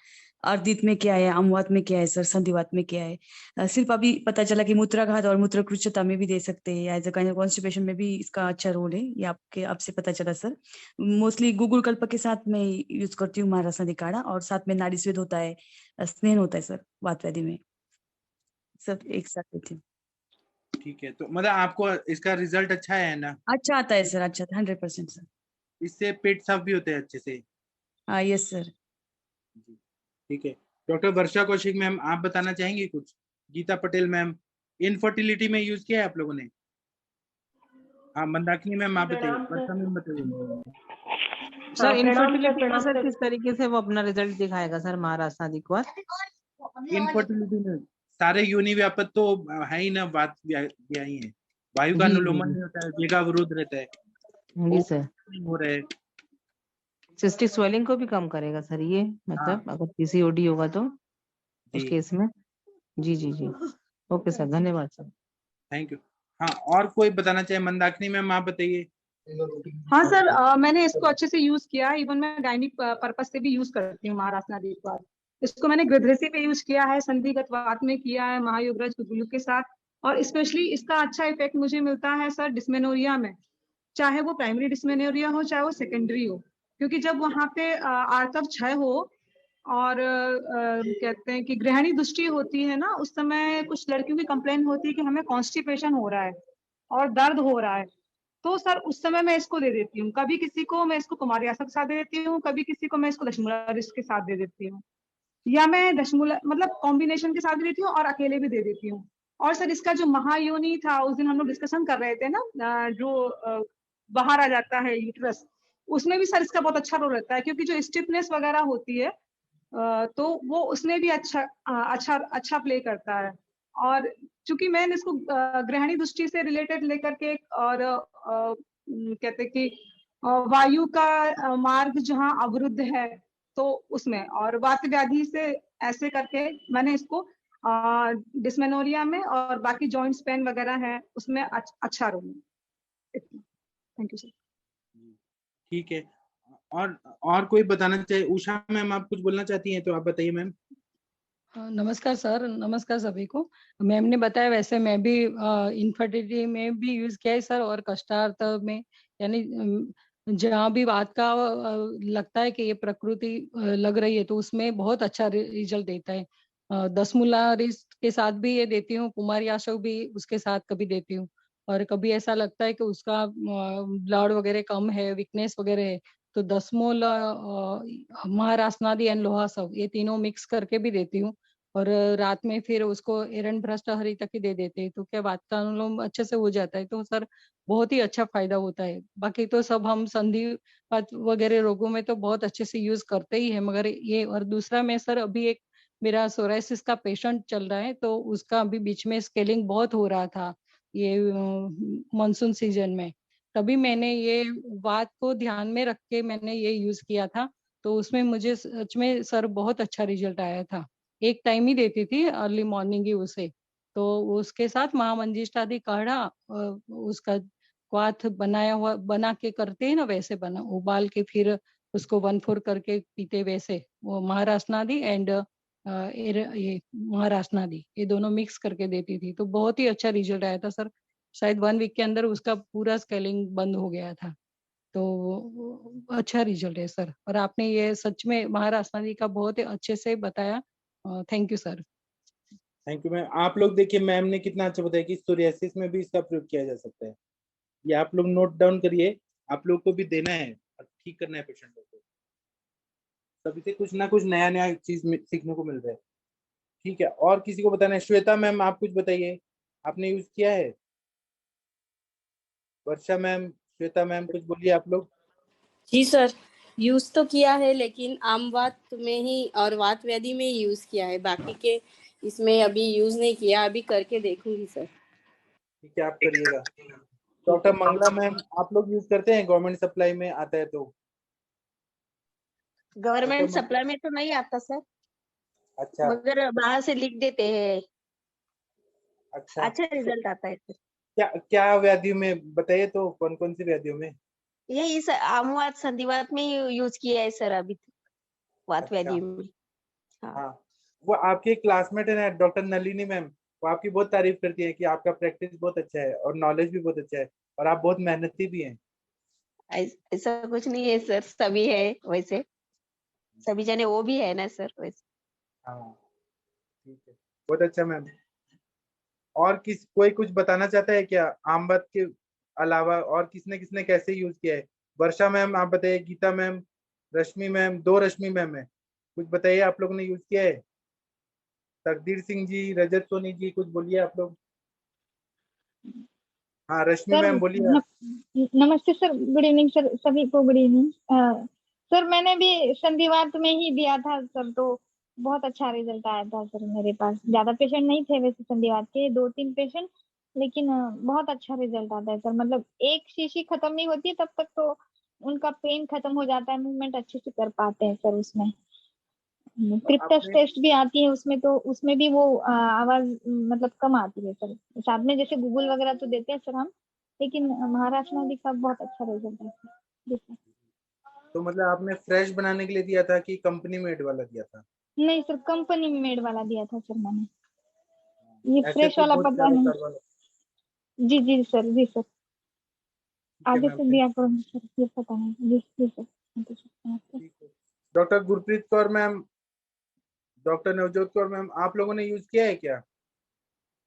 अर्दित में क्या है, अमवात में क्या है सर, संधिवात में क्या है। सिर्फ अभी पता चला कि मूत्राघात और मूत्रकृच्छता में भी दे सकते हैं, या as a kind of constipation में भी इसका अच्छा रोल है, ये आपसे पता चला सर। मोस्टली गूगल कल्प के साथ मैं यूज करती हूँ महाराष्ट्र नदी काढ़ा, और साथ में नाड़ी स्वेद होता है, स्नेहन होता है सर वातवादी में, सब एक साथ देती हूँ। ठीक है, तो मतलब आपको इसका रिजल्ट अच्छा है ना? अच्छा आता है सर, अच्छा 100% सर। इससे पेट साफ भी होते हैं अच्छे से? हाँ यस सर। जी ठीक है। डॉक्टर वर्षा कौशिक मैम, आप बताना चाहेंगे कुछ? गीता पटेल मैम, इनफर्टिलिटी में यूज किया है आप लोगों ने? हाँ मंदाकिनी मैम आप बताइए, प्रणाम वर्षा सर। मैम बताइए। सर प्रणाम सर, इनफर्टिलिटी में प्रणाम सर सर। किस तरीके से वो अपना रिजल्ट दिखाएगा सर महाराष्ट्र नदी क्वाथ? इनफर्टिलिटी में सारे योनि व्यापक तो है ही ना, बात भी आई है, वायु का जी, जी, अनुलोमन जी। नहीं होता है, वेगावरोध रहता है, जी सर। नहीं हो रहा है। सिस्टिक स्वेलिंग को भी कम करेगा सर ये, मतलब अगर पीसीओडी होगा तो उस जी केस में। जी, जी, जी। ओके सर, धन्यवाद सर। Thank you. हाँ, और कोई बताना चाहे? मंदाकिनी मैम आप बताइए। हाँ सर, मैंने इसको अच्छे से यूज किया। इवन मैं गायनिक पर्पज से भी यूज करती हूँ महारासना दीपवाद। इसको मैंने गृध्रसी पे यूज किया है, संधिगत वात में किया है, महायुगराज कुतुलु के साथ। और स्पेशली इसका अच्छा इफेक्ट मुझे मिलता है सर डिस्मेनोरिया में, चाहे वो प्राइमरी डिस्मेनोरिया हो चाहे वो सेकेंडरी हो। क्योंकि जब वहां पे आर्तव क्षय हो और कहते हैं कि गृहिणी दृष्टि होती है ना, उस समय कुछ लड़कियों की कंप्लेन होती है कि हमें कॉन्स्टिपेशन हो रहा है और दर्द हो रहा है। तो सर उस समय मैं इसको दे देती हूँ। कभी किसी को मैं इसको कुमारी आशा के साथ दे देती हूँ, कभी किसी को मैं इसको दशमूला रिस्ट के साथ दे देती हूँ, या मैं दशमूला मतलब कॉम्बिनेशन के साथ भी देती हूँ और अकेले भी दे देती हूँ। और सर इसका जो महायोनि था, उस दिन हम लोग डिस्कशन कर रहे थे ना, जो बाहर आ जाता है यूट्रस, उसमें भी सर इसका बहुत अच्छा रोल रहता है। क्योंकि जो स्टिफनेस वगैरह होती है तो वो उसमें भी अच्छा प्ले करता है। और चूंकि मैंने इसको गृहिणी दृष्टि से रिलेटेड लेकर के और कहते कि वायु का मार्ग जहाँ अवरुद्ध है तो उसमें, और वात व्याधि से ऐसे करके मैंने इसको डिस्मेनोरिया में और बाकी जॉइंट्स पेन वगैरह है उसमें अच्छा रोल है। Thank you sir. ठीक है, और कोई बताना चाहे? उषा मैम आप कुछ बोलना चाहती हैं तो आप बताइए मैम। नमस्कार सर, नमस्कार सभी को। मैम ने बताया वैसे मैं भी इनफर्टिलिटी में भी यूज किया है सर, और कष्टार्थ में, यानी जहाँ भी बात का लगता है कि ये प्रकृति लग रही है तो उसमें बहुत अच्छा रिजल्ट देता है। 10 मूला रिस्ट के साथ भी ये देती हूँ, कुमारी आशा भी उसके साथ कभी देती हूँ। और कभी ऐसा लगता है कि उसका ब्लड वगैरह कम है, वीकनेस वगैरह है, तो 10 मूल महारासनादि एंड लोहा सब, ये तीनों मिक्स करके भी देती हूँ। और रात में फिर उसको एरंड भ्रष्ट हरि तक ही दे देते हैं, तो क्या बात का अनुलोम अच्छे से हो जाता है। तो सर बहुत ही अच्छा फायदा होता है। बाकी तो सब हम संधिवात वगैरह रोगों में तो बहुत अच्छे से यूज करते ही है, मगर ये, और दूसरा मैं सर अभी एक मेरा सोराइसिस का पेशेंट चल रहा है, तो उसका अभी बीच में स्केलिंग बहुत हो रहा था ये मानसून सीजन में। तभी मैंने ये बात को ध्यान में रख के मैंने ये यूज किया था, तो उसमें मुझे सच में सर बहुत अच्छा रिजल्ट आया था। एक टाइम ही देती थी, अर्ली मॉर्निंग ही उसे, तो उसके साथ महामंजिष्ठादि काढ़ा उसका क्वाथ बनाया हुआ बना के करते हैं ना, वैसे बना उबाल के फिर उसको 1/4 करके पीते, वैसे वो महारासनादि एंड ये महारासनादि ये दोनों मिक्स करके देती थी, तो बहुत ही अच्छा रिजल्ट आया था सर। शायद 1 वीक के अंदर उसका पूरा स्केलिंग बंद हो गया था। तो अच्छा रिजल्ट है सर, और आपने ये सच में महारासनादि का बहुत ही अच्छे से बताया। Thank you sir. Thank you ma'am. आप लोग देखिए मैम ने कितना अच्छा बताया कि सोरियासिस में भी इसका प्रयोग किया जा सकता है। ये आप लोग नोट डाउन करिए, आप लोग को भी देना है और ठीक करना है पेशेंटों को। सभी से कुछ ना कुछ नया नया चीज सीखने को मिल रहा है। ठीक है, और किसी को बताना है? श्वेता मैम आप कुछ बताइए, आपने यूज किया है? वर्षा मैम, श्वेता मैम कुछ बोलिए आप लोग। जी सर, यूज तो किया है, लेकिन आम वात में ही और वात व्याधि में ही यूज किया है, बाकी के इसमें अभी यूज नहीं किया। अभी करके देखूंगी सर। ठीक है, आप करिएगा। डॉक्टर मंगला मैम आप लोग यूज करते हैं? गवर्नमेंट सप्लाई में आता है तो? गवर्नमेंट सप्लाई में तो नहीं आता सर, अच्छा मगर बाहर से लिख देते हैं, अच्छा। अच्छा रिजल्ट आता है सर। क्या क्या व्याधियों में बताइए तो, कौन कौन सी व्याधियों में? यही सर आमवात संधिवात में यूज किया है सर अभी तक, वात अच्छा व्याधि में। हाँ हाँ, वो आपके क्लासमेट है ना डॉक्टर नलिनी मैम, वो आपकी बहुत तारीफ करती है कि आपका प्रैक्टिस बहुत अच्छा है और नॉलेज भी बहुत अच्छा है और आप बहुत मेहनती भी हैं। ऐसा कुछ नहीं है सर, सभी है वैसे, सभी जने वो भी है ना सर वैसे। हाँ ठीक है, बहुत अच्छा मैम। और कोई कुछ बताना चाहता है क्या आमबत के अलावा? और किसने किसने कैसे यूज किया है? वर्षा मैम आप बताइए, गीता मैम, रश्मि मैम, 2 रश्मि मैम है, कुछ बताइए आप लोगों ने यूज किया है? तकदीर सिंह जी, रजत सोनी जी, कुछ बोलिए आप लोग। हाँ रश्मि सर मैम बोलिए आप। नमस्ते सर, गुड इवनिंग सर, सभी को गुड इवनिंग। सर मैंने भी संधिवात में ही दिया था सर, तो बहुत अच्छा रिजल्ट आया था सर। मेरे पास ज्यादा पेशेंट नहीं थे वैसे संधिवात के, 2-3 पेशेंट, लेकिन बहुत अच्छा रिजल्ट आता है सर। मतलब एक शीशी खत्म नहीं होती तब तक तो उनका पेन खत्म हो जाता है, मूवमेंट अच्छे से कर पाते हैं सर। उसमें क्रिप्टस आपने टेस्ट भी आती है उसमें, तो उसमें भी वो आवाज मतलब कम आती है सर। साथ में जैसे गूगल वगैरह तो देते हैं सर हम, लेकिन महाराष्ट्र नादी का बहुत अच्छा रिजल्ट है सर। जी सर। तो मतलब आपने फ्रेश बनाने के लिए दिया था कि कंपनी मेड वाला दिया था? नहीं सर, कंपनी मेड वाला दिया था सर मैंने, ये ऐसे फ्रेश तो वाला बहुत पता सारे नहीं। करवा लो। जी जी सर, जी सर, ठीक है आगे मैम, से थैंक दिया करो सर, ये पता नहीं। जी जी सर, थैंक यू सर, नमस्ते। ठीक है। Doctor Gurpreet Kaur ma'am, doctor Navjot Kaur ma'am, आप लोगों ने यूज किया है क्या?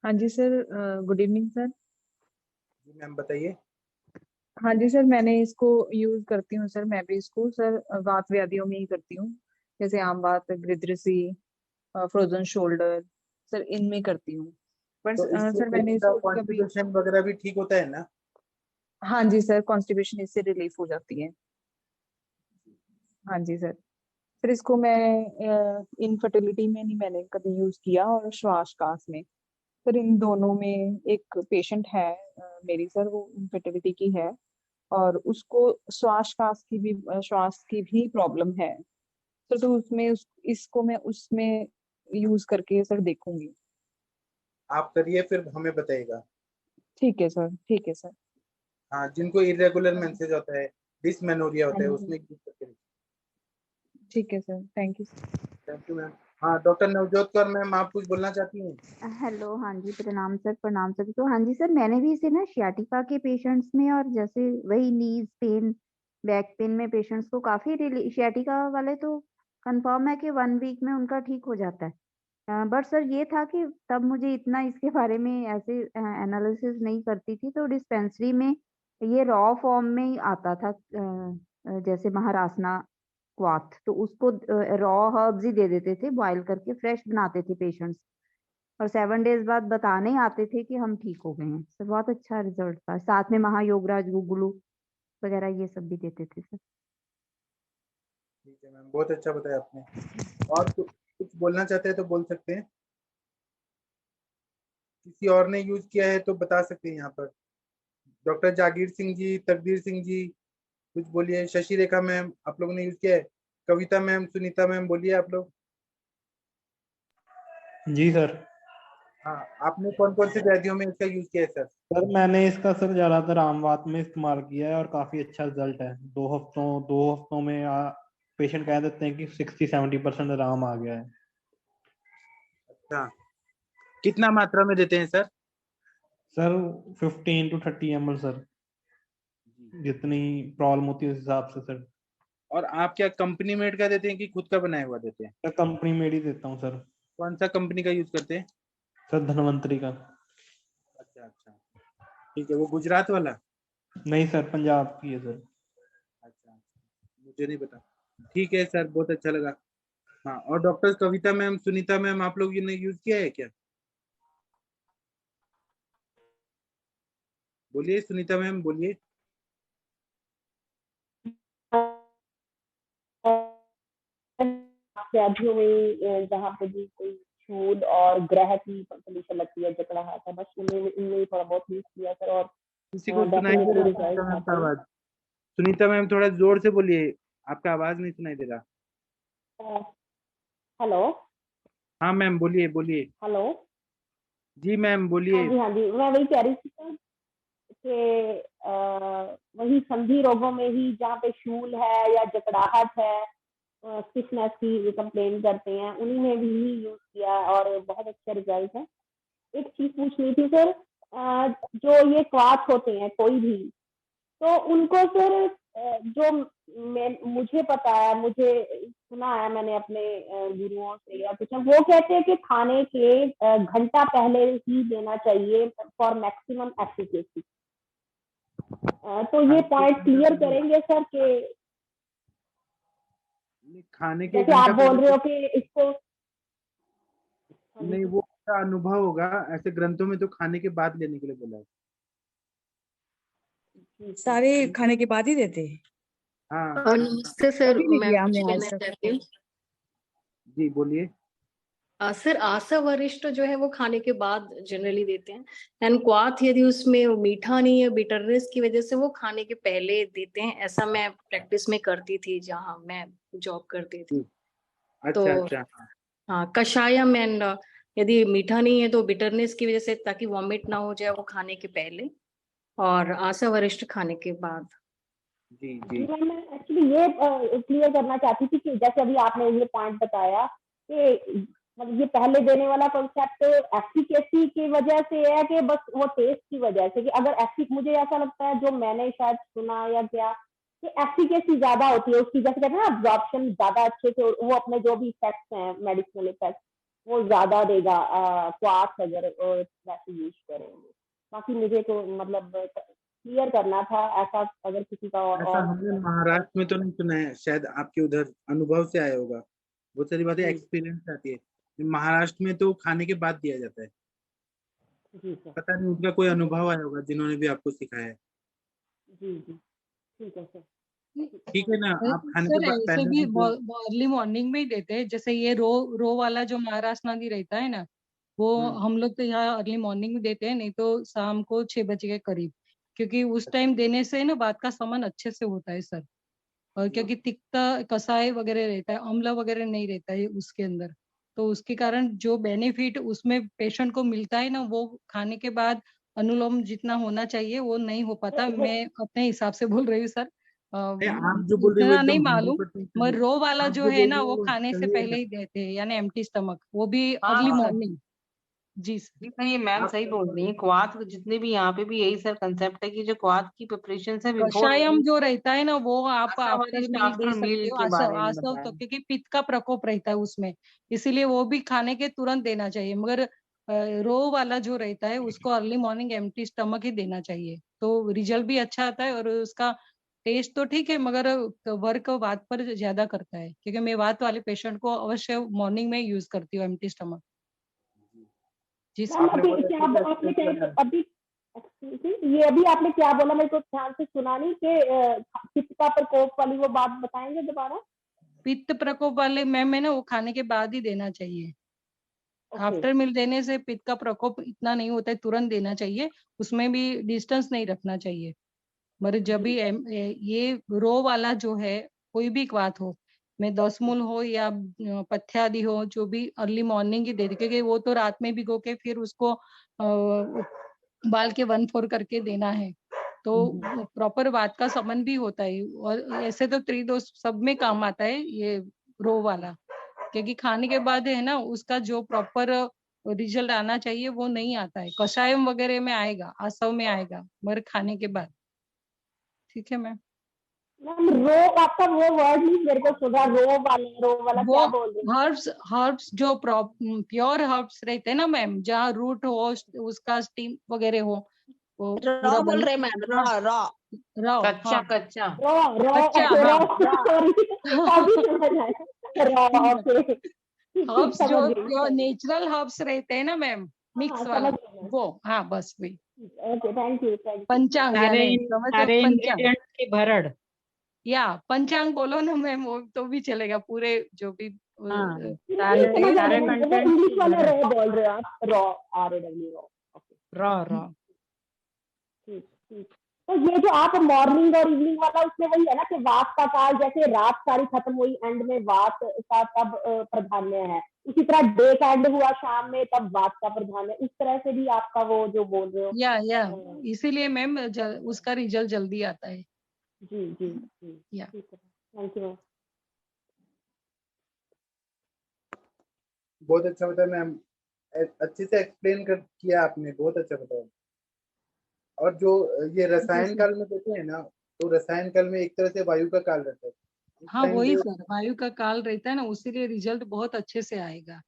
हाँ जी सर, गुड इवनिंग सर। जी मैम बताइए। हाँ जी सर, मैंने इसको यूज करती हूँ सर। मैं भी इसको सर वात व्याधियों में ही करती हूँ, जैसे आम वात, गृद्रसी, फ्रोजन शोल्डर, सर इनमें करती हूँ। पर तो इससे सर मैंने पेशेंट का इसको कभी, कॉन्स्टिपेशन वगैरह भी ठीक होता है ना? हाँ जी सर, कॉन्स्टिपेशन इससे रिलीफ हो जाती है। हाँ जी सर। फिर इसको मैं इनफर्टिलिटी में नहीं मैंने कभी यूज किया, और श्वासकास में सर, इन दोनों में एक पेशेंट है मेरी सर, वो इनफर्टिलिटी की है, और उसको श्वास की भी प्रॉब्लम है सर। तो उसमें इसको मैं उसमें यूज करके सर देखूंगी। आप करिए फिर हमें बताइएगा। ठीक है सर, ठीक है सर। हाँ, जिनको इरेगुलर मेंसेस होता है, डिसमेनोरिया हाँ होता है, जी, उसमें यूज करके देखिए। ठीक है sir, thank you. Thank you ma'am. हाँ, डॉक्टर नवजोत कौर मैम, आप कुछ बोलना चाहती हैं? हेलो, हाँ जी, प्रणाम सर, प्रणाम सर। तो हाँ जी सर, मैंने भी इसे ना शियाटिका के पेशेंट्स में, और जैसे वही नीज पेन, बैक पेन में पेशेंट्स को काफी शियाटिका वाले तो कंफर्म है कि 1 वीक में उनका ठीक हो जाता है। बट सर ये था कि तब मुझे इतना इसके बारे में ऐसे एनालिसिस नहीं करती थी, तो डिस्पेंसरी में ये रॉ फॉर्म में ही आता था, जैसे महारासना क्वाथ, तो उसको रॉ हर्ब्स ही दे देते थे, बॉयल करके फ्रेश बनाते थे पेशेंट्स, और 7 डेज बाद बताने ही आते थे कि हम ठीक हो गए हैं। सर बहुत अच्छा रिजल्ट था। साथ में महायोगराज, गुगलू वगैरह ये सब भी देते थे सर। ठीक है मैम, बहुत अच्छा बताया आपने। और कुछ बोलना चाहते हैं तो बोल सकते हैं। किसी और ने यूज किया है तो बता सकते हैं यहाँ पर। डॉक्टर जागीर सिंह जी, तकदीर सिंह जी, कुछ बोलिए। शशि रेखा मैम, आप लोगों ने यूज किया है? कविता मैम, सुनीता मैम, बोलिए आप लोग। जी सर। हाँ, आपने कौन कौन से व्याधियों में इसका यूज किया है सर? सर मैंने इसका सर ज्यादातर आमवात में इस्तेमाल किया है, और काफी अच्छा रिजल्ट है। 2 हफ्तों में पेशेंट कह देते हैं कि 60-70% आराम आ गया है। अच्छा, कितना मात्रा में देते हैं sir? Sir 15 to 30 ml sir, जितनी प्रॉब्लम होती है उस हिसाब से सर। और आप क्या कंपनी मेड का देते हैं कि खुद का बनाया हुआ देते हैं? सर कंपनी मेड ही देता हूँ सर। कौन सा कंपनी का यूज करते हैं? सर धनवंतरी का। अच्छा अच्छा, ठीक है। वो गुजरात वाला? नहीं सर, पंजाब की है सर। अच्छा, मुझे नहीं पता। ठीक है सर, बहुत अच्छा लगा। हाँ, और डॉक्टर कविता मैम, सुनीता मैम, आप लोग ने यूज किया है क्या? बोलिए सुनीता मैम, बोलिए। व्याधियों में जहाँ पे भी कोई शूल और ग्रह की कंडीशन लगती है, जकड़ाहट है, बस उनमें थोड़ा बहुत यूज किया सर। और किसी को सुनाई दे रहा है सुनीता मैम का आवाज? सुनीता मैम थोड़ा जोर से बोलिए, आपका आवाज नहीं सुनाई दे रहा। हेलो। हाँ मैम, बोलिए बोलिए। हेलो। जी मैम बोलिए। हाँ जी, मैं वही कह रही थी सर कि वही संधि रोगों में ही जहाँ पे शूल है या जकड़ाहट है, स्टिफनेस की कंप्लेन करते हैं, उन्हीं में भी यूज किया और बहुत अच्छा रिजल्ट है। एक चीज पूछनी थी सर, जो ये क्वाथ होते हैं कोई भी, तो उनको सर जो मुझे पता है, मुझे सुना है मैंने अपने गुरुओं से या कुछ, वो कहते हैं कि खाने के घंटा पहले ही देना चाहिए फॉर मैक्सिमम एफिकेसी। तो ये पॉइंट क्लियर करेंगे सर कि खाने के जैसे घंटा आप बोल पहले रहे हो कि इसको नहीं, वो का अनुभव होगा। ऐसे ग्रंथों में तो खाने के बाद लेने के लिए बोला है। सारे खाने के बाद ही देते हैं। हाँ। नमस्ते सर, कभी नहीं मैं दिया कुछ हमने आज कहना तक। चाहती हूँ। जी बोलिए। सर आशा वरिष्ठ जो है वो खाने के बाद जनरली देते हैं, एंड क्वाथ यदि उसमें मीठा नहीं है बिटरनेस की वजह से वो खाने के पहले देते हैं। ऐसा मैं प्रैक्टिस में करती थी जहाँ मैं जॉब करती थी। तो अच्छा। हाँ, कषायम एंड यदि मीठा नहीं है तो बिटरनेस की वजह से, ताकि वॉमिट ना हो जाए, वो खाने के पहले, और आशा वरिष्ठ खाने के बाद। जी जी मैम, मैं एक्चुअली ये क्लियर करना चाहती थी कि जैसे अभी आपने ये पॉइंट बताया कि मतलब ये पहले देने वाला कॉन्सेप्ट एफिकेसी की वजह से है कि बस वो टेस्ट की वजह से, कि अगर मुझे ऐसा लगता है, जो मैंने शायद सुना या क्या, कि एफिकेसी ज्यादा होती है उसकी, जैसे कहते हैं ना अब्जॉर्प्शन ज्यादा अच्छे से, वो अपने जो भी इफेक्ट्स हैं मेडिसिनल इफेक्ट वो ज्यादा देगा क्वाथ अगर वैसे यूज करेंगे। बाकी मुझे तो मतलब क्लियर करना था, ऐसा अगर किसी का ऐसा हमने महाराष्ट्र में तो नहीं सुना है, शायद आपके उधर अनुभव से आया होगा। बहुत सारी बातें एक्सपीरियंस आती है। महाराष्ट्र में तो खाने के बाद दिया जाता है। जी सर। पता नहीं उनका कोई अनुभव आया होगा जिन्होंने भी आपको सिखाया है। जी ठीक है सर। ठीक है ना, आप खाने सर के बाद ऐसे पहले भी भी अर्ली मॉर्निंग में ही देते हैं, जैसे ये रो वाला जो महाराष्ट्र नादी रहता है ना, वो हम लोग तो यहाँ अर्ली मॉर्निंग में देते हैं, नहीं तो शाम को 6 बजे के करीब, क्योंकि उस टाइम देने से ना बात का समन अच्छे से होता है सर। और क्योंकि तिक्ता कसाय वगैरह रहता है, अम्ल वगैरह नहीं रहता है उसके अंदर, तो उसके कारण जो बेनिफिट उसमें पेशेंट को मिलता है ना, वो खाने के बाद अनुलोम जितना होना चाहिए वो नहीं हो पाता। मैं अपने हिसाब से बोल रही हूँ सर, आप जो बोल रहे हो वो इतना नहीं एकदम मालूम, 100% मगर रो वाला आप जो जो है बोल ना रहे वो हो खाने से सही पहले है। ही देते हैं, यानी एम्प्टी स्टमक, वो भी हाँ अर्ली सर, मॉर्निंग। जी सर। नहीं मैम सही बोल रही है। क्वाथ जितने भी यहाँ पे भी यही सर कंसेप्ट है कि जो क्वाथ की प्रिपरेशन है बिफोर कषायम जो रहता है ना वो आप आशा आफ्टर वरिष्ठ मील दे आफ्टर सकते मील हो, के बारे में आसव बताया। तो, क्योंकि पित्त का प्रकोप रहता है उसमें, इसीलिए वो भी खाने के तुरंत देना चाहिए। मगर रो वाला जो रहता है उसको अर्ली मॉर्निंग एम्प्टी स्टमक ही देना चाहिए, तो रिजल्ट भी अच्छा आता है और उसका टेस्ट तो ठीक है, मगर वर्क वात पर ज्यादा करता है, क्योंकि मैं वात वाले पेशेंट को अवश्य मॉर्निंग में यूज करती हूँ एम्प्टी स्टमक। जी मैम सर। अभी क्या आपने अभी ये अभी आपने क्या बोला, मेरे को ध्यान से सुना नहीं, कि पित्त का प्रकोप वाली वो बात बताएंगे दोबारा? पित्त प्रकोप वाले मैम है ना, वो खाने के बाद ही देना चाहिए। आफ्टर मील देने से पित्त का प्रकोप इतना नहीं होता है, तुरंत देना चाहिए, उसमें भी डिस्टेंस नहीं रखना चाहिए। मगर जब भी ये रो वाला जो है, कोई भी क्वाथ हो, में 10 मूल हो या पथ्यादि हो, जो भी अर्ली मॉर्निंग ही दे दे, क्योंकि वो तो रात में भिगो के फिर उसको बाल के 1/4 करके देना है, तो प्रॉपर बात का समन भी होता है। और ऐसे तो त्रिदोष सब में काम आता है ये रो वाला, क्योंकि खाने के बाद है ना उसका जो प्रॉपर रिजल्ट आना चाहिए वो नहीं आता है। कषायम वगैरह में आएगा, आसव में आएगा, मगर खाने के बाद। ठीक है मैम। मैम रो आपका वो वर्ड नहीं मेरे को सुना, रो वाला वो क्या बोल रहे हैं? हर्ब्स जो प्योर हर्ब्स रहते हैं ना मैम, जहाँ रूट हो उसका स्टीम वगैरह हो, वो पूरा रॉ बोल रहे मैम, रॉ कच्चा हाँ कच्चा कच्चा, रॉ हाँ सॉरी अभी समझ आया, रॉ ओके हर्ब्स जो समझ गई। नेचुरल हर्ब्स रहते हैं ना मैम, मिक्स वाला, समझ गई वो हाँ बस वही ओके, थैंक यू पंचांग, सारे यानी समझ लो सारे पंचांग, इंग्रेडिएंट्स की भरड़। या पंचांग बोलो ना मैम, वो तो भी चलेगा, पूरे जो भी हाँ नहीं समझ आ सारे रहा है, वो कंटेंट्स इंग्लिश की वाला भरड़। रॉ बोल रहे हो आप, रॉ RAW ओके रॉ ठीक। तो ये जो आप मॉर्निंग और इवनिंग वाला, उसमें वही है ना कि वात का काल, जैसे रात सारी खत्म हुई, एंड में वात का तब प्राधान्य है, उसी तरह डे का एंड हुआ शाम में, तब वात का प्राधान्य, इस तरह से भी आपका वो जो बोल रहे हो। या इसीलिए मैम उसका रिजल्ट जल्दी आता है। जी या ठीक है, थैंक यू। बहुत अच्छा बताया मैम, अच्छे से एक्सप्लेन कर किया आपने, बहुत अच्छा बताया। और जो ये रसायन काल में कहते हैं ना, तो रसायन काल में एक तरह से वायु का काल रहता है। हाँ वही सर, वायु का काल रहता है ना, उसीलिए रिजल्ट बहुत अच्छे से आएगा।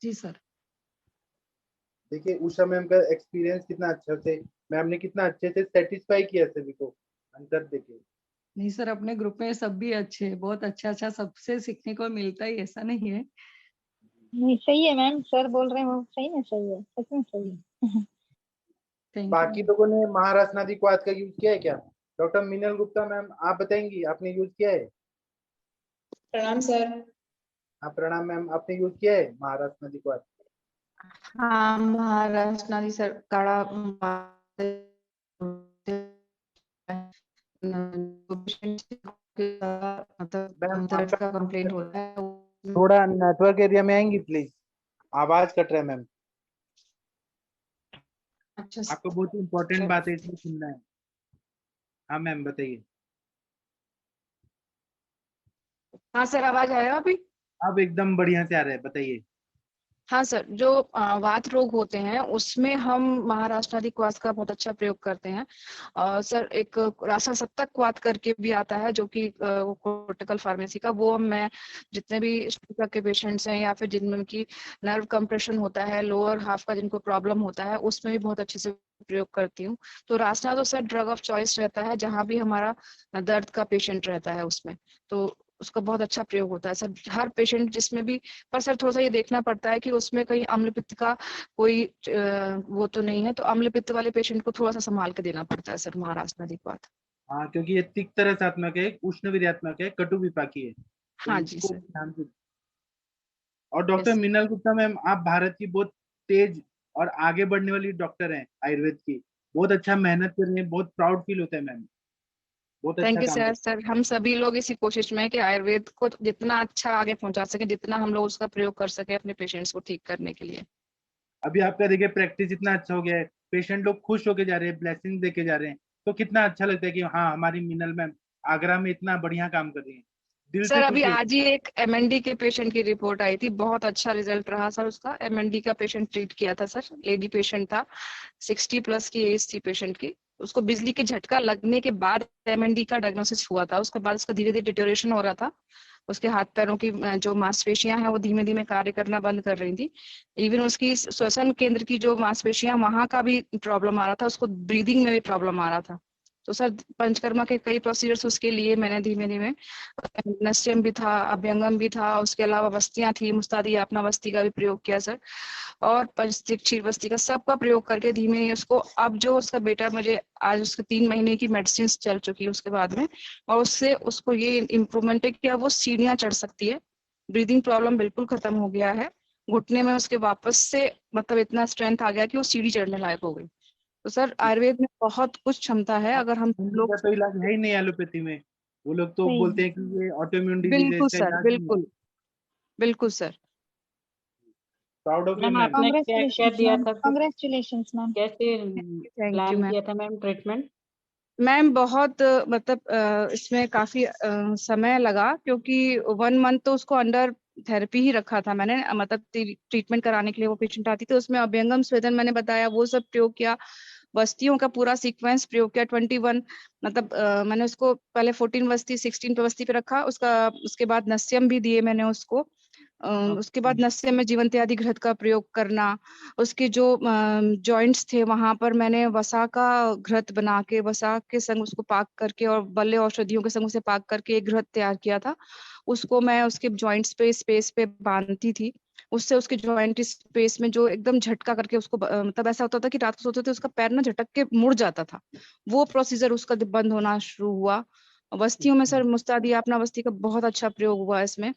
जी सर। देखिए उषा मैम का एक्सपीरियंस कितना अच्छा से, मैम ने कितना अच्छे से सेटिस्फाई किया सभी को आंसर देके। नहीं सर, अपने ग्रुप में सब भी अच्छे, बहुत अच्छा सबसे सीखने को मिलता ही, ऐसा नहीं है। नहीं सही है मैम, सर बोल रहे हैं वो सही में सही है, सच में सही है। बाकी लोगों ने महाराष्ट्र नादी क्वाथ का यूज किया है क्या? डॉक्टर मीनल गुप्ता मैम आप बताएंगी, आपने यूज किया है? प्रणाम सर। हाँ प्रणाम मैम, आपने यूज किया है महाराष्ट्र नदी क्वाथ? हाँ महाराष्ट्र नारी सर काढ़ा मैम मतलब दर्द का कंप्लेंट होता है थोड़ा नेटवर्क एरिया में आएंगी प्लीज, आवाज कट रहा है मैम। अच्छा आपको बहुत इंपॉर्टेंट बात है इसमें सुनना है। हाँ मैम बताइए। हाँ सर, आवाज आया अभी? अब एकदम बढ़िया से आ रहा है, बताइए। हाँ सर, जो वात रोग होते हैं उसमें हम महाराष्ट्रादि क्वाथ का बहुत अच्छा प्रयोग करते हैं। सर एक रासा सप्तक क्वाथ करके भी आता है जो कि कोर्टिकल फार्मेसी का, वो मैं जितने भी स्ट्रोक के पेशेंट्स हैं या फिर जिनमें की नर्व कंप्रेशन होता है, लोअर हाफ का जिनको प्रॉब्लम होता है, उसमें भी बहुत अच्छे से प्रयोग करती हूँ। तो रासना तो सर ड्रग ऑफ चॉइस रहता है जहाँ भी हमारा दर्द का पेशेंट रहता है उसमें, तो उसका बहुत अच्छा प्रयोग होता है सर हर पेशेंट जिसमें भी। पर सर थोड़ा सा ये देखना पड़ता है कि उसमें कहीं अम्ल पित्त का कोई वो तो नहीं है, तो अम्ल पित्त वाले पेशेंट को थोड़ा सा संभाल के देना पड़ता है सर महाराष्ट्र नदी क्वाथ। हाँ क्योंकि ये तिक्त रसात्मक है, उष्ण वीर्यात्मक है, कटु विपाकी है, तो हाँ जी इसको सर। ध्यान से। और doctor yes Meenal Gupta ma'am, आप भारत की बहुत तेज और आगे बढ़ने वाली डॉक्टर हैं आयुर्वेद की, बहुत अच्छा मेहनत कर रही हैं, बहुत प्राउड फील होता है मैम, बहुत अच्छा थैंक यू काम कर। सर। सर हम सभी लोग इसी कोशिश में है कि आयुर्वेद को जितना अच्छा आगे पहुंचा सके, जितना हम लोग उसका प्रयोग कर सके अपने पेशेंट्स को ठीक करने के लिए। अभी आपका देखिए प्रैक्टिस इतना अच्छा हो गया है, पेशेंट लोग खुश होके जा रहे हैं, ब्लेसिंग देके जा रहे हैं, तो कितना अच्छा लगता है कि हाँ हमारी मीनल मैम आगरा में इतना बढ़िया काम कर रही है, दिल सर से अभी खुशी है। आज ही एक एमएनडी के पेशेंट की रिपोर्ट आई थी, बहुत अच्छा रिजल्ट रहा सर उसका। एमएनडी का पेशेंट ट्रीट किया था सर, लेडी पेशेंट था, 60+ की एज थी पेशेंट की। उसको बिजली के झटका लगने के बाद एमएनडी का डायग्नोसिस हुआ था, उसके बाद उसका धीरे धीरे डिटोरेशन हो रहा था, उसके हाथ पैरों की जो मांसपेशियां हैं वो धीमे धीमे कार्य करना बंद कर रही थी। इवन उसकी श्वसन केंद्र की जो मांसपेशियां, वहां का भी प्रॉब्लम आ रहा था, उसको ब्रीदिंग में भी प्रॉब्लम आ रहा था। तो सर पंचकर्मा के कई प्रोसीजर्स उसके लिए मैंने धीमे धीमे, नस्यम भी था, अभ्यंगम भी था, उसके अलावा वस्तियां थी, मुस्तादी अपना वस्ती का भी प्रयोग किया सर, और पंचतिक क्षीर वस्ती का सबका प्रयोग करके धीमे उसको, अब जो उसका बेटा मुझे आज उसके 3 महीने की मेडिसिन चल चुकी है उसके बाद में, और उससे उसको ये इम्प्रूवमेंट है कि अब वो सीढ़ियां चढ़ सकती है, ब्रीदिंग प्रॉब्लम बिल्कुल खत्म हो गया है, घुटने में उसके वापस से मतलब इतना स्ट्रेंथ आ गया कि वो सीढ़ी चढ़ने लायक हो गई। तो सर आयुर्वेद में बहुत कुछ क्षमता है अगर हम एमडी लोग। का तो इलाज है ही नहीं एलोपैथी में, वो लोग तो सही बोलते है। हैं कि ये ऑटोइम्यून डिजीज है, बिल्कुल इसका सर, इलाज नहीं है। बिल्कुल बिल्कुल sir. Proud of you ma'am ma'am. आपने क्या क्या कॉन्ग्रेचुलेशन दिया मैम, था, कॉन्ग्रेचुलेशन मैम। कैसे थैंक यू प्लान मैम। किया था मैम ट्रीटमेंट? मैम बहुत मतलब इसमें काफी समय लगा, क्योंकि 1 मंथ तो उसको अंडर थेरेपी ही रखा था मैंने, मतलब ट्रीटमेंट कराने के लिए वो पेशेंट आती थी, उसमें अभ्यंगम स्वेदन मैंने बताया वो सब प्रयोग किया, वस्तियों का पूरा सीक्वेंस प्रयोग किया, 21 मतलब मैंने उसको पहले 14 वस्ती 16 पे वस्ती पे रखा, उसके बाद नस्यम भी दिए मैंने उसको, उसके बाद नस्यम में जीवंत्यादि घृत का प्रयोग करना, उसके जो जॉइंट्स थे वहां पर मैंने वसा का घृत बना के, वसा के संग उसको पाक करके और बल्ले औषधियों के संग उसे पाक करके एक घृत तैयार किया था, उसको मैं उसके जॉइंट्स पे स्पेस पे बांधती थी, उससे उसके जॉइंट स्पेस में जो एकदम झटका करके उसको मतलब ऐसा होता था कि रात को सोते थे उसका पैर ना झटक के मुड़ जाता था, वो प्रोसीजर उसका बंद होना शुरू हुआ। वस्तियों में सर मुस्तादी अपना वस्ती का बहुत अच्छा प्रयोग हुआ इसमें,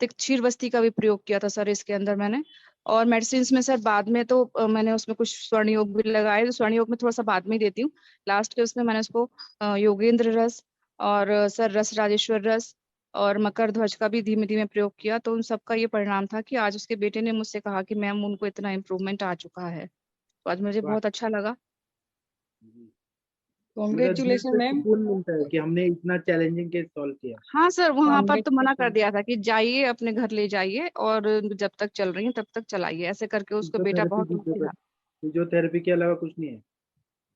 क्षीर वस्ती का भी प्रयोग किया था सर इसके अंदर मैंने। और मेडिसिन में सर बाद में तो मैंने उसमें कुछ स्वर्ण योग भी लगाए, तो स्वर्ण योग में थोड़ा सा बाद में ही देती हूँ, लास्ट के उसमें मैंने उसको योगेंद्र रस और सर रस राजेश्वर रस और मकर ध्वज का भी धीमे धीमे प्रयोग किया, तो उन सबका ये परिणाम था कि आज उसके बेटे ने मुझसे कहा कि मैम उनको इतना इम्प्रूवमेंट आ चुका है, तो आज मुझे बहुत अच्छा लगा। मतलब दिल कॉन्ग्रेचुलेशन से मैम। सुकून मिलता है कि हमने इतना चैलेंजिंग केस सॉल्व किया। हाँ सर, वहां पर तो मना कर कॉन्ग्रेचुलेशन। दिया था कि जाइए अपने घर ले जाइए और जब तक चल रही है तब तक चलाइए, ऐसे करके उसको बेटा फिजियोथेरेपी बहुत की दुखी था। जरूरत, फिजियोथेरेपी के अलावा कुछ नहीं है।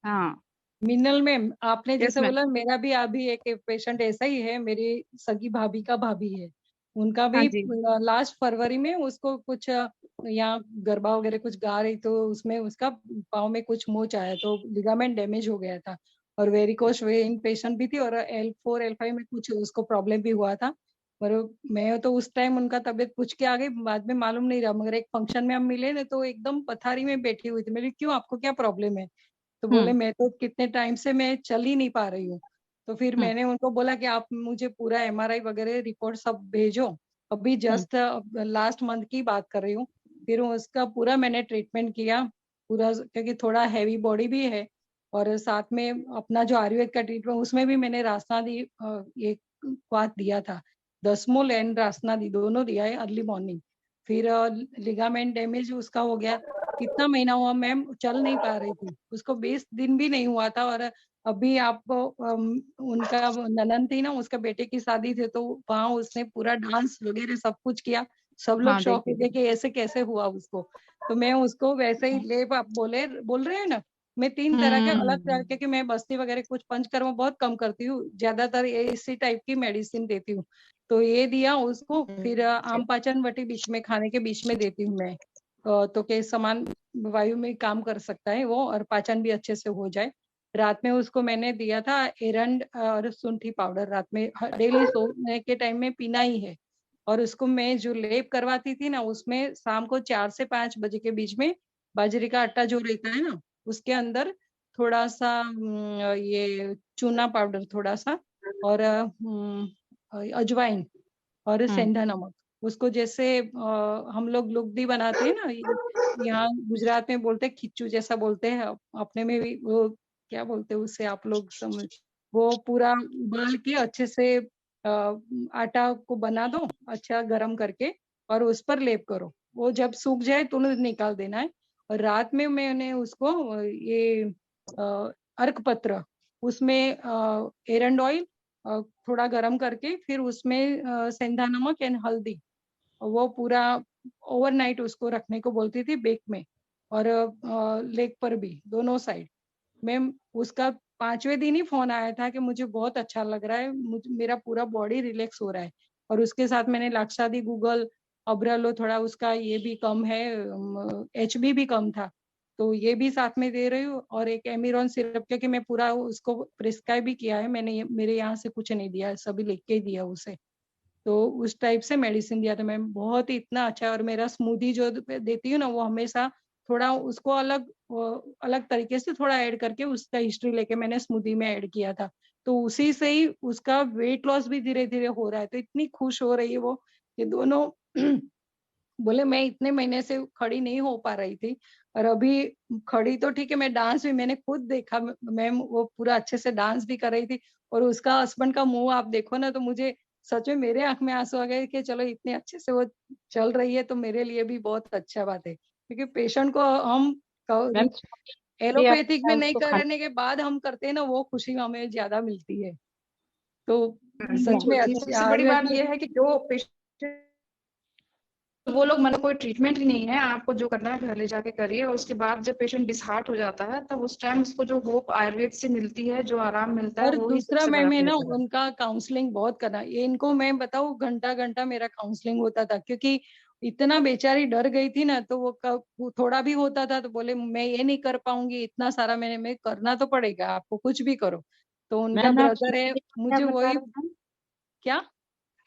हाँ मिनल मैम, आपने यस जैसे मैम। बोला, मेरा भी अभी एक पेशेंट ऐसा ही है, मेरी सगी भाभी का भाभी है, उनका हाँ भी जी। लास्ट फरवरी में उसको कुछ यहाँ गरबा वगैरह कुछ गा रही, तो उसमें उसका पाँव में कुछ मोच आया, तो लिगामेंट डैमेज हो गया था, और वेरिकोस वेन पेशेंट भी थी, और L4 L5 में कुछ उसको प्रॉब्लम भी हुआ था। पर मैं तो उस टाइम उनका तबीयत पूछ के आ गई, बाद में मालूम नहीं रहा, मगर एक फंक्शन में हम मिले ना, तो एकदम पथारी में बैठी हुई थी। मेरी क्यों, आपको क्या प्रॉब्लम है? तो बोले मैं तो कितने टाइम से मैं चल ही नहीं पा रही हूँ। तो फिर मैंने उनको बोला कि आप मुझे पूरा MRI वगैरह रिपोर्ट सब भेजो, अभी जस्ट लास्ट मंथ की बात कर रही हूँ। फिर उसका पूरा मैंने ट्रीटमेंट किया पूरा, क्योंकि थोड़ा हैवी बॉडी भी है और साथ में अपना जो आयुर्वेद का ट्रीटमेंट उसमें भी मैंने रासनादी ये क्वाथ दिया था, दसमूल एंड रासनादी दोनों दिया है अर्ली मॉर्निंग। फिर लिगामेंट डैमेज उसका हो गया, कितना महीना हुआ मैम, चल नहीं पा रही थी, उसको 20 दिन भी नहीं हुआ था। और अभी आपको उनका ननद थी ना, उसका बेटे की शादी थी, तो वहाँ उसने पूरा डांस वगैरह सब कुछ किया, सब लोग हाँ, शौक हो देखिए गए कि ऐसे कैसे हुआ उसको। तो मैं उसको वैसे ही लेप, आप बोल रहे हैं ना, मैं 3 तरह के अलग तरह के, कि मैं बस्ती वगैरह कुछ पंचकर्म बहुत कम करती हूँ, ज्यादातर इसी टाइप की मेडिसिन देती हूँ। तो ये दिया उसको, फिर आम पाचन वटी बीच में खाने के बीच में देती हूँ मैं, तो के समान वायु में काम कर सकता है वो, और पाचन भी अच्छे से हो जाए। रात में उसको मैंने दिया था एरंड और शुंठी पाउडर, रात में डेली सोने के टाइम में पीना ही है। और उसको मैं जो लेप करवाती थी ना, उसमें शाम को 4 से 5 बजे के बीच में बाजरे का आटा जो रहता है ना, उसके अंदर थोड़ा सा ये चूना पाउडर थोड़ा सा, और अजवाइन और सेंधा नमक, उसको जैसे हम लोग लुगदी बनाते हैं ना, यहाँ गुजरात में बोलते हैं खिच्चू जैसा बोलते हैं, अपने में भी वो क्या बोलते हैं उससे, आप लोग समझ, वो पूरा उबाल के अच्छे से आटा को बना दो अच्छा गरम करके, और उस पर लेप करो, वो जब सूख जाए तुरंत निकाल देना है। और रात में मैंने उसको ये अर्क पत्र, उसमें एरंड ऑयल थोड़ा गरम करके, फिर उसमें सेंधा नमक एंड हल्दी, वो पूरा ओवरनाइट उसको रखने को बोलती थी बेक में, और लेग पर भी दोनों साइड। मैम उसका 5वें दिन ही फोन आया था कि मुझे बहुत अच्छा लग रहा है, मेरा पूरा बॉडी रिलैक्स हो रहा है। और उसके साथ मैंने लाक्षादी गूगल अब्रालो, थोड़ा उसका ये भी कम है, HB भी कम था, तो ये भी साथ में दे रही हूँ। और एक एमिरॉन सिरप, क्योंकि मैं पूरा उसको प्रिस्क्राइब भी किया है मैंने, मेरे यहाँ से कुछ नहीं दिया, सभी लिख के ही दिया उसे। तो उस टाइप से मेडिसिन दिया था मैम, बहुत ही इतना अच्छा। और मेरा स्मूदी जो देती हूँ ना, वो हमेशा थोड़ा उसको अलग तरीके से थोड़ा ऐड करके, उसका हिस्ट्री लेके मैंने स्मूदी में ऐड किया था, तो उसी से ही उसका वेट लॉस भी धीरे धीरे हो रहा है। तो इतनी खुश हो रही है वो, ये दोनों बोले मैं इतने महीने से खड़ी नहीं हो पा रही थी, और अभी खड़ी तो ठीक है, मैं डांस भी मैंने खुद देखा मैम, वो पूरा अच्छे से डांस भी कर रही थी। और उसका हस्बैंड का मुंह आप देखो ना, तो मुझे सच में मेरे आंख में आंसू आ गए कि चलो इतने अच्छे से वो चल रही है, तो मेरे लिए भी बहुत अच्छा बात है। क्योंकि पेशेंट को हम मैम एलोपैथिक में नहीं उसको करने के बाद हम करते हैं ना, वो खुशी हमें ज्यादा मिलती है। तो सच में बिल्कुल, अच्छी सबसे बड़ी आयुर्वेद बात में। ये है कि जो पेशेंट, वो लोग मतलब कोई ट्रीटमेंट ही नहीं है, आपको जो करना है घर ले जाके करिए, और उसके बाद जब पेशेंट डिसहार्ट हो जाता है, तब उस टाइम उसको जो होप आयुर्वेद से मिलती है, जो आराम मिलता है, और वो ही दूसरा सबसे मैं बड़ा ना प्लेजर है। उनका काउंसलिंग बहुत करना, ये इनको मैं बताऊं, घंटा घंटा मेरा काउंसलिंग होता था, क्योंकि इतना बेचारी डर गई थी ना, तो वो थोड़ा भी होता था तो बोले मैं ये नहीं कर पाऊंगी, इतना सारा मैं करना तो पड़ेगा, आपको कुछ भी करो। तो उनका मैम आप ब्रदर है, स्मूदी क्या मुझे बता वही, रहे हैं? क्या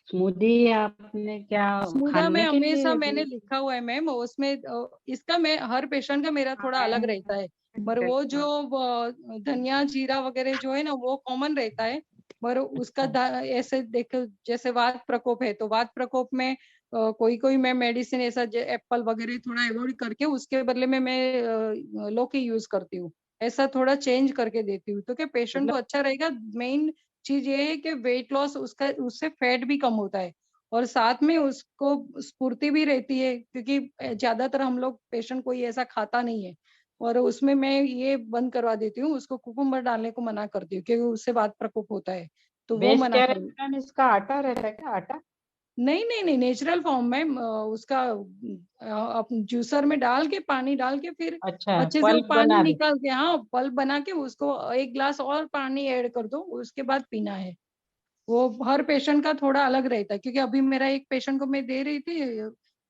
स्मूदी आपने क्या स्मूदा में खाने के हमेशा लिए मैंने लिखा हुआ है मैम, उसमें इसका मैं हर पेशेंट का मेरा थोड़ा अलग रहता है, पर वो जो धनिया जीरा वगैरह जो है ना, वो कॉमन रहता है। पर उसका ऐसे देखो, जैसे वात प्रकोप है, तो वात प्रकोप में कोई कोई मैं मेडिसिन ऐसा एप्पल वगैरह थोड़ा अवॉइड करके, उसके बदले में मैं लौकी यूज करती हूँ, ऐसा थोड़ा चेंज करके देती हूँ, तो क्या पेशेंट को अच्छा रहेगा। मेन चीज ये है कि वेट लॉस उसका, उससे फैट भी कम होता है, और साथ में उसको स्फूर्ति भी रहती है, क्योंकि ज्यादातर हम लोग पेशेंट कोई ऐसा खाता नहीं है, और उसमें मैं ये बंद करवा देती हूँ, उसको कुकुम्बर डालने को मना करती हूँ, क्योंकि उससे वात प्रकोप होता है, तो वो बेस मना क्या कर। रहता है मैम? इसका आटा रहता है क्या, आटा? नहीं नहीं नहीं, नेचुरल फॉर्म में उसका जूसर में डाल के, पानी डाल के, फिर अच्छा, अच्छे से वो पल्प पानी बना दे। निकाल के, हाँ पल्प बना के उसको 1 ग्लास और पानी ऐड कर दो, उसके बाद पीना है। वो हर पेशेंट का थोड़ा अलग रहता है, क्योंकि अभी मेरा एक पेशेंट को मैं दे रही थी,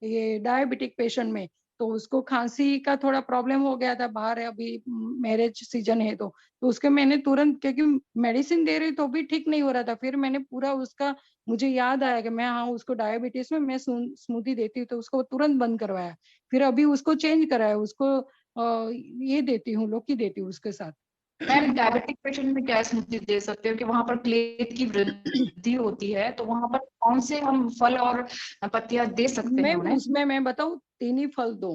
ये डायबिटिक पेशेंट में, तो उसको खांसी का थोड़ा प्रॉब्लम हो गया था, बाहर है अभी, मैरिज सीजन है, तो उसके मैंने तुरंत, क्योंकि मेडिसिन दे रही तो भी ठीक नहीं हो रहा था, फिर मैंने पूरा उसका, मुझे याद आया कि मैं हाँ उसको डायबिटीज में मैं स्मूदी देती हूँ, तो उसको तुरंत बंद करवाया। फिर अभी उसको चेंज कराया, उसको ये देती हूँ, लौकी देती हूँ उसके साथ। मैम डायबिटिक पेशेंट में क्या स्मूदी दे सकते हो कि वहां पर प्लेट की वृद्धि होती है, तो वहां पर कौन से हम फल और पत्तियां दे सकते हैं मैम उन्हें? उसमें मैं बताऊं 3 ही फल दो।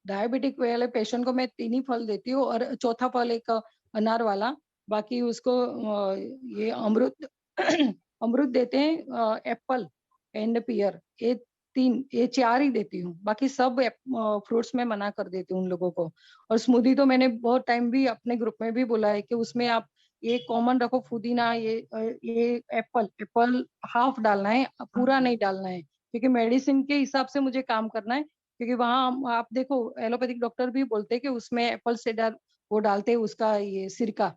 डायबिटिक वाले पेशेंट को मैं 3 ही फल देती हूँ और चौथा फल एक अनार वाला, बाकी उसको ये अमरूद अमरूद देते हैं, एप्पल एंड पियर, ये 4 ही देती हूँ। बाकी सब फ्रूट्स में मना कर देती हूँ उन लोगों को। और स्मूदी तो मैंने बहुत टाइम भी अपने ग्रुप में भी बोला है कि उसमें आप ये कॉमन रखो, पुदीना, ये एप्पल हाफ डालना है, पूरा नहीं डालना है, क्योंकि मेडिसिन के हिसाब से मुझे काम करना है। क्योंकि वहाँ आप देखो एलोपैथिक डॉक्टर भी बोलते हैं कि उसमें एप्पल साइडर वो डालते हैं, उसका ये सिरका,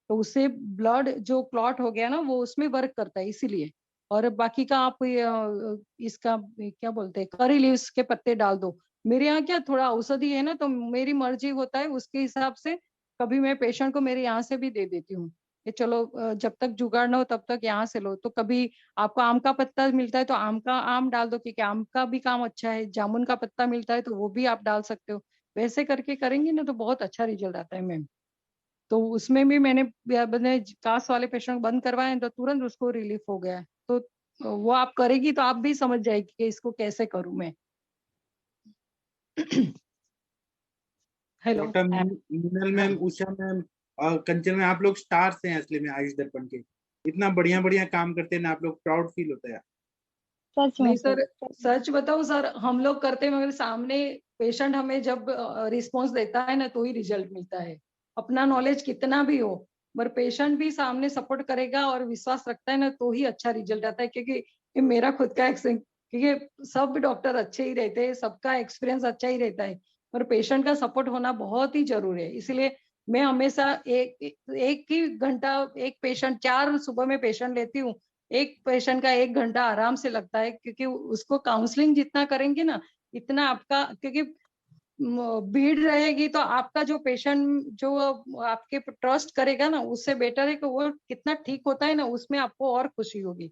तो उससे ब्लड जो क्लॉट हो गया ना वो उसमें वर्क करता है इसीलिए। और बाकी का आप इसका क्या बोलते हैं, करी लीव्स के पत्ते डाल दो। मेरे यहाँ क्या थोड़ा औषधि है ना, तो मेरी मर्जी होता है उसके हिसाब से। कभी मैं पेशेंट को मेरे यहाँ से भी दे देती हूँ कि चलो जब तक जुगाड़ ना हो तब तक यहाँ से लो। तो कभी आपको आम का पत्ता मिलता है तो आम डाल दो, क्योंकि आम का भी काम अच्छा है। जामुन का पत्ता मिलता है तो वो भी आप डाल सकते हो। वैसे करके करेंगे ना तो बहुत अच्छा रिजल्ट आता है मैम। तो उसमें भी मैंने कास वाले पेशेंट बंद करवाए तो तुरंत उसको रिलीफ हो गया है। तो वो आप करेगी तो आप भी समझ जाएगी कि इसको कैसे करूं मैं। Hello doctor Meenal ma'am, Usha ma'am और कंचन मैम, आप लोग स्टार्स हैं असली में आयुष दर्पण के। इतना बढ़िया बढ़िया काम करते हैं ना आप लोग, प्राउड फील होता है। सच में नहीं सर। सर, सच बताओ सर, हम लोग करते हैं मगर सामने पेशेंट हमें जब रिस्पॉन्स देता है ना तो ही रिजल्ट मिलता है। अपना नॉलेज कितना भी हो पर पेशेंट भी सामने सपोर्ट करेगा और विश्वास रखता है ना तो ही अच्छा रिजल्ट आता है। क्योंकि ये मेरा खुद का क्योंकि सब डॉक्टर अच्छे ही रहते हैं, सबका एक्सपीरियंस अच्छा ही रहता है, पर पेशेंट का सपोर्ट होना बहुत ही जरूरी है। इसलिए मैं हमेशा एक ही घंटा, एक पेशेंट, 4 सुबह में पेशेंट लेती हूँ, एक पेशेंट का 1 घंटा आराम से लगता है। क्योंकि उसको काउंसलिंग जितना करेंगे ना इतना आपका, क्योंकि भीड़ रहेगी तो आपका जो पेशेंट जो आपके ट्रस्ट करेगा ना उससे बेटर है कि वो कितना ठीक होता है ना, उसमें आपको और खुशी होगी।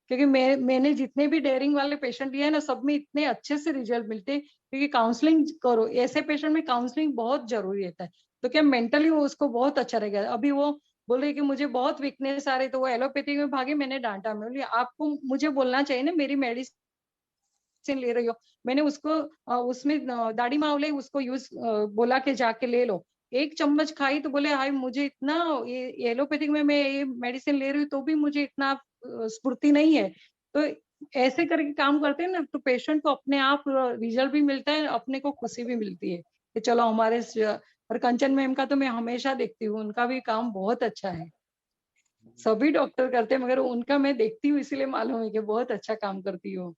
क्योंकि मैंने जितने भी डेयरिंग वाले पेशेंट लिए हैं ना सब में इतने अच्छे से रिजल्ट मिलते हैं। क्योंकि काउंसलिंग करो, ऐसे पेशेंट में काउंसलिंग बहुत जरूरी रहता है। तो क्या मेंटली वो उसको बहुत अच्छा रहेगा। अभी वो बोल रही कि मुझे बहुत वीकनेस आ रही, तो वो एलोपैथी में भागी। मैंने डांटा, मैं बोली आपको मुझे बोलना चाहिए ना, मेरी मेडिसिन ले रही हो। मैंने उसको उसमें दाढ़ी मावले उसको यूज बोला कि जाके ले लो। 1 चम्मच खाई तो बोले हाय मुझे इतना, ये एलोपैथिक में मैं ये मेडिसिन ले रही हूँ तो भी मुझे इतना स्फूर्ति नहीं है। तो ऐसे करके काम करते हैं ना तो पेशेंट को अपने आप रिजल्ट भी मिलता है, अपने को खुशी भी मिलती है कि चलो हमारे और कंचन मैम का तो मैं हमेशा देखती हूँ, उनका भी काम बहुत अच्छा है। सभी डॉक्टर करते हैं मगर उनका मैं देखती हूँ इसलिए मालूम है कि बहुत अच्छा काम करती हो।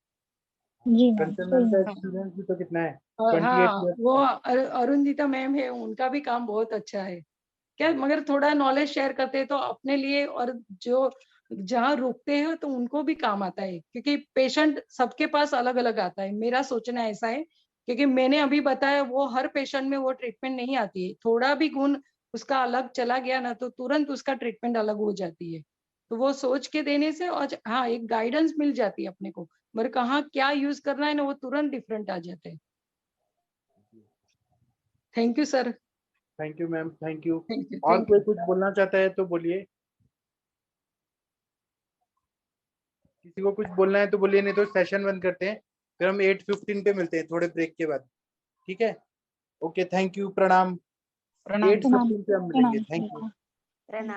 जी मैम कंचन सही मैम का है। एक्सपीरियंस भी तो कितना है, और 28 हाँ ईयर्स वो का। अरुंधिता मैम है, उनका भी काम बहुत अच्छा है। क्या मगर थोड़ा नॉलेज शेयर करते हैं तो अपने लिए, और जो जहाँ रुकते हैं तो उनको भी काम आता है। क्योंकि पेशेंट सबके पास अलग अलग आता है, मेरा सोचना ऐसा है। क्योंकि मैंने अभी बताया वो हर पेशेंट में वो ट्रीटमेंट नहीं आती है। थोड़ा भी गुण उसका अलग चला गया ना तो तुरंत उसका ट्रीटमेंट अलग हो जाती है। तो वो सोच के देने से, और हाँ एक गाइडेंस मिल जाती है अपने को, मगर कहाँ क्या यूज करना है ना वो तुरंत डिफरेंट आ जाते हैं। Thank you sir. Thank you ma'am, thank you. Thank you, और थैंक कोई यू। कुछ बोलना चाहता है तो बोलिए, किसी को कुछ बोलना है तो बोलिए, नहीं तो सेशन बंद करते हैं। फिर हम 8:15 पे मिलते हैं थोड़े ब्रेक के बाद, ठीक है? ओके, थैंक यू, प्रणाम। प्रणाम। 8:15 पे हम मिलेंगे। प्रणाम थैंक यू। प्रणाम।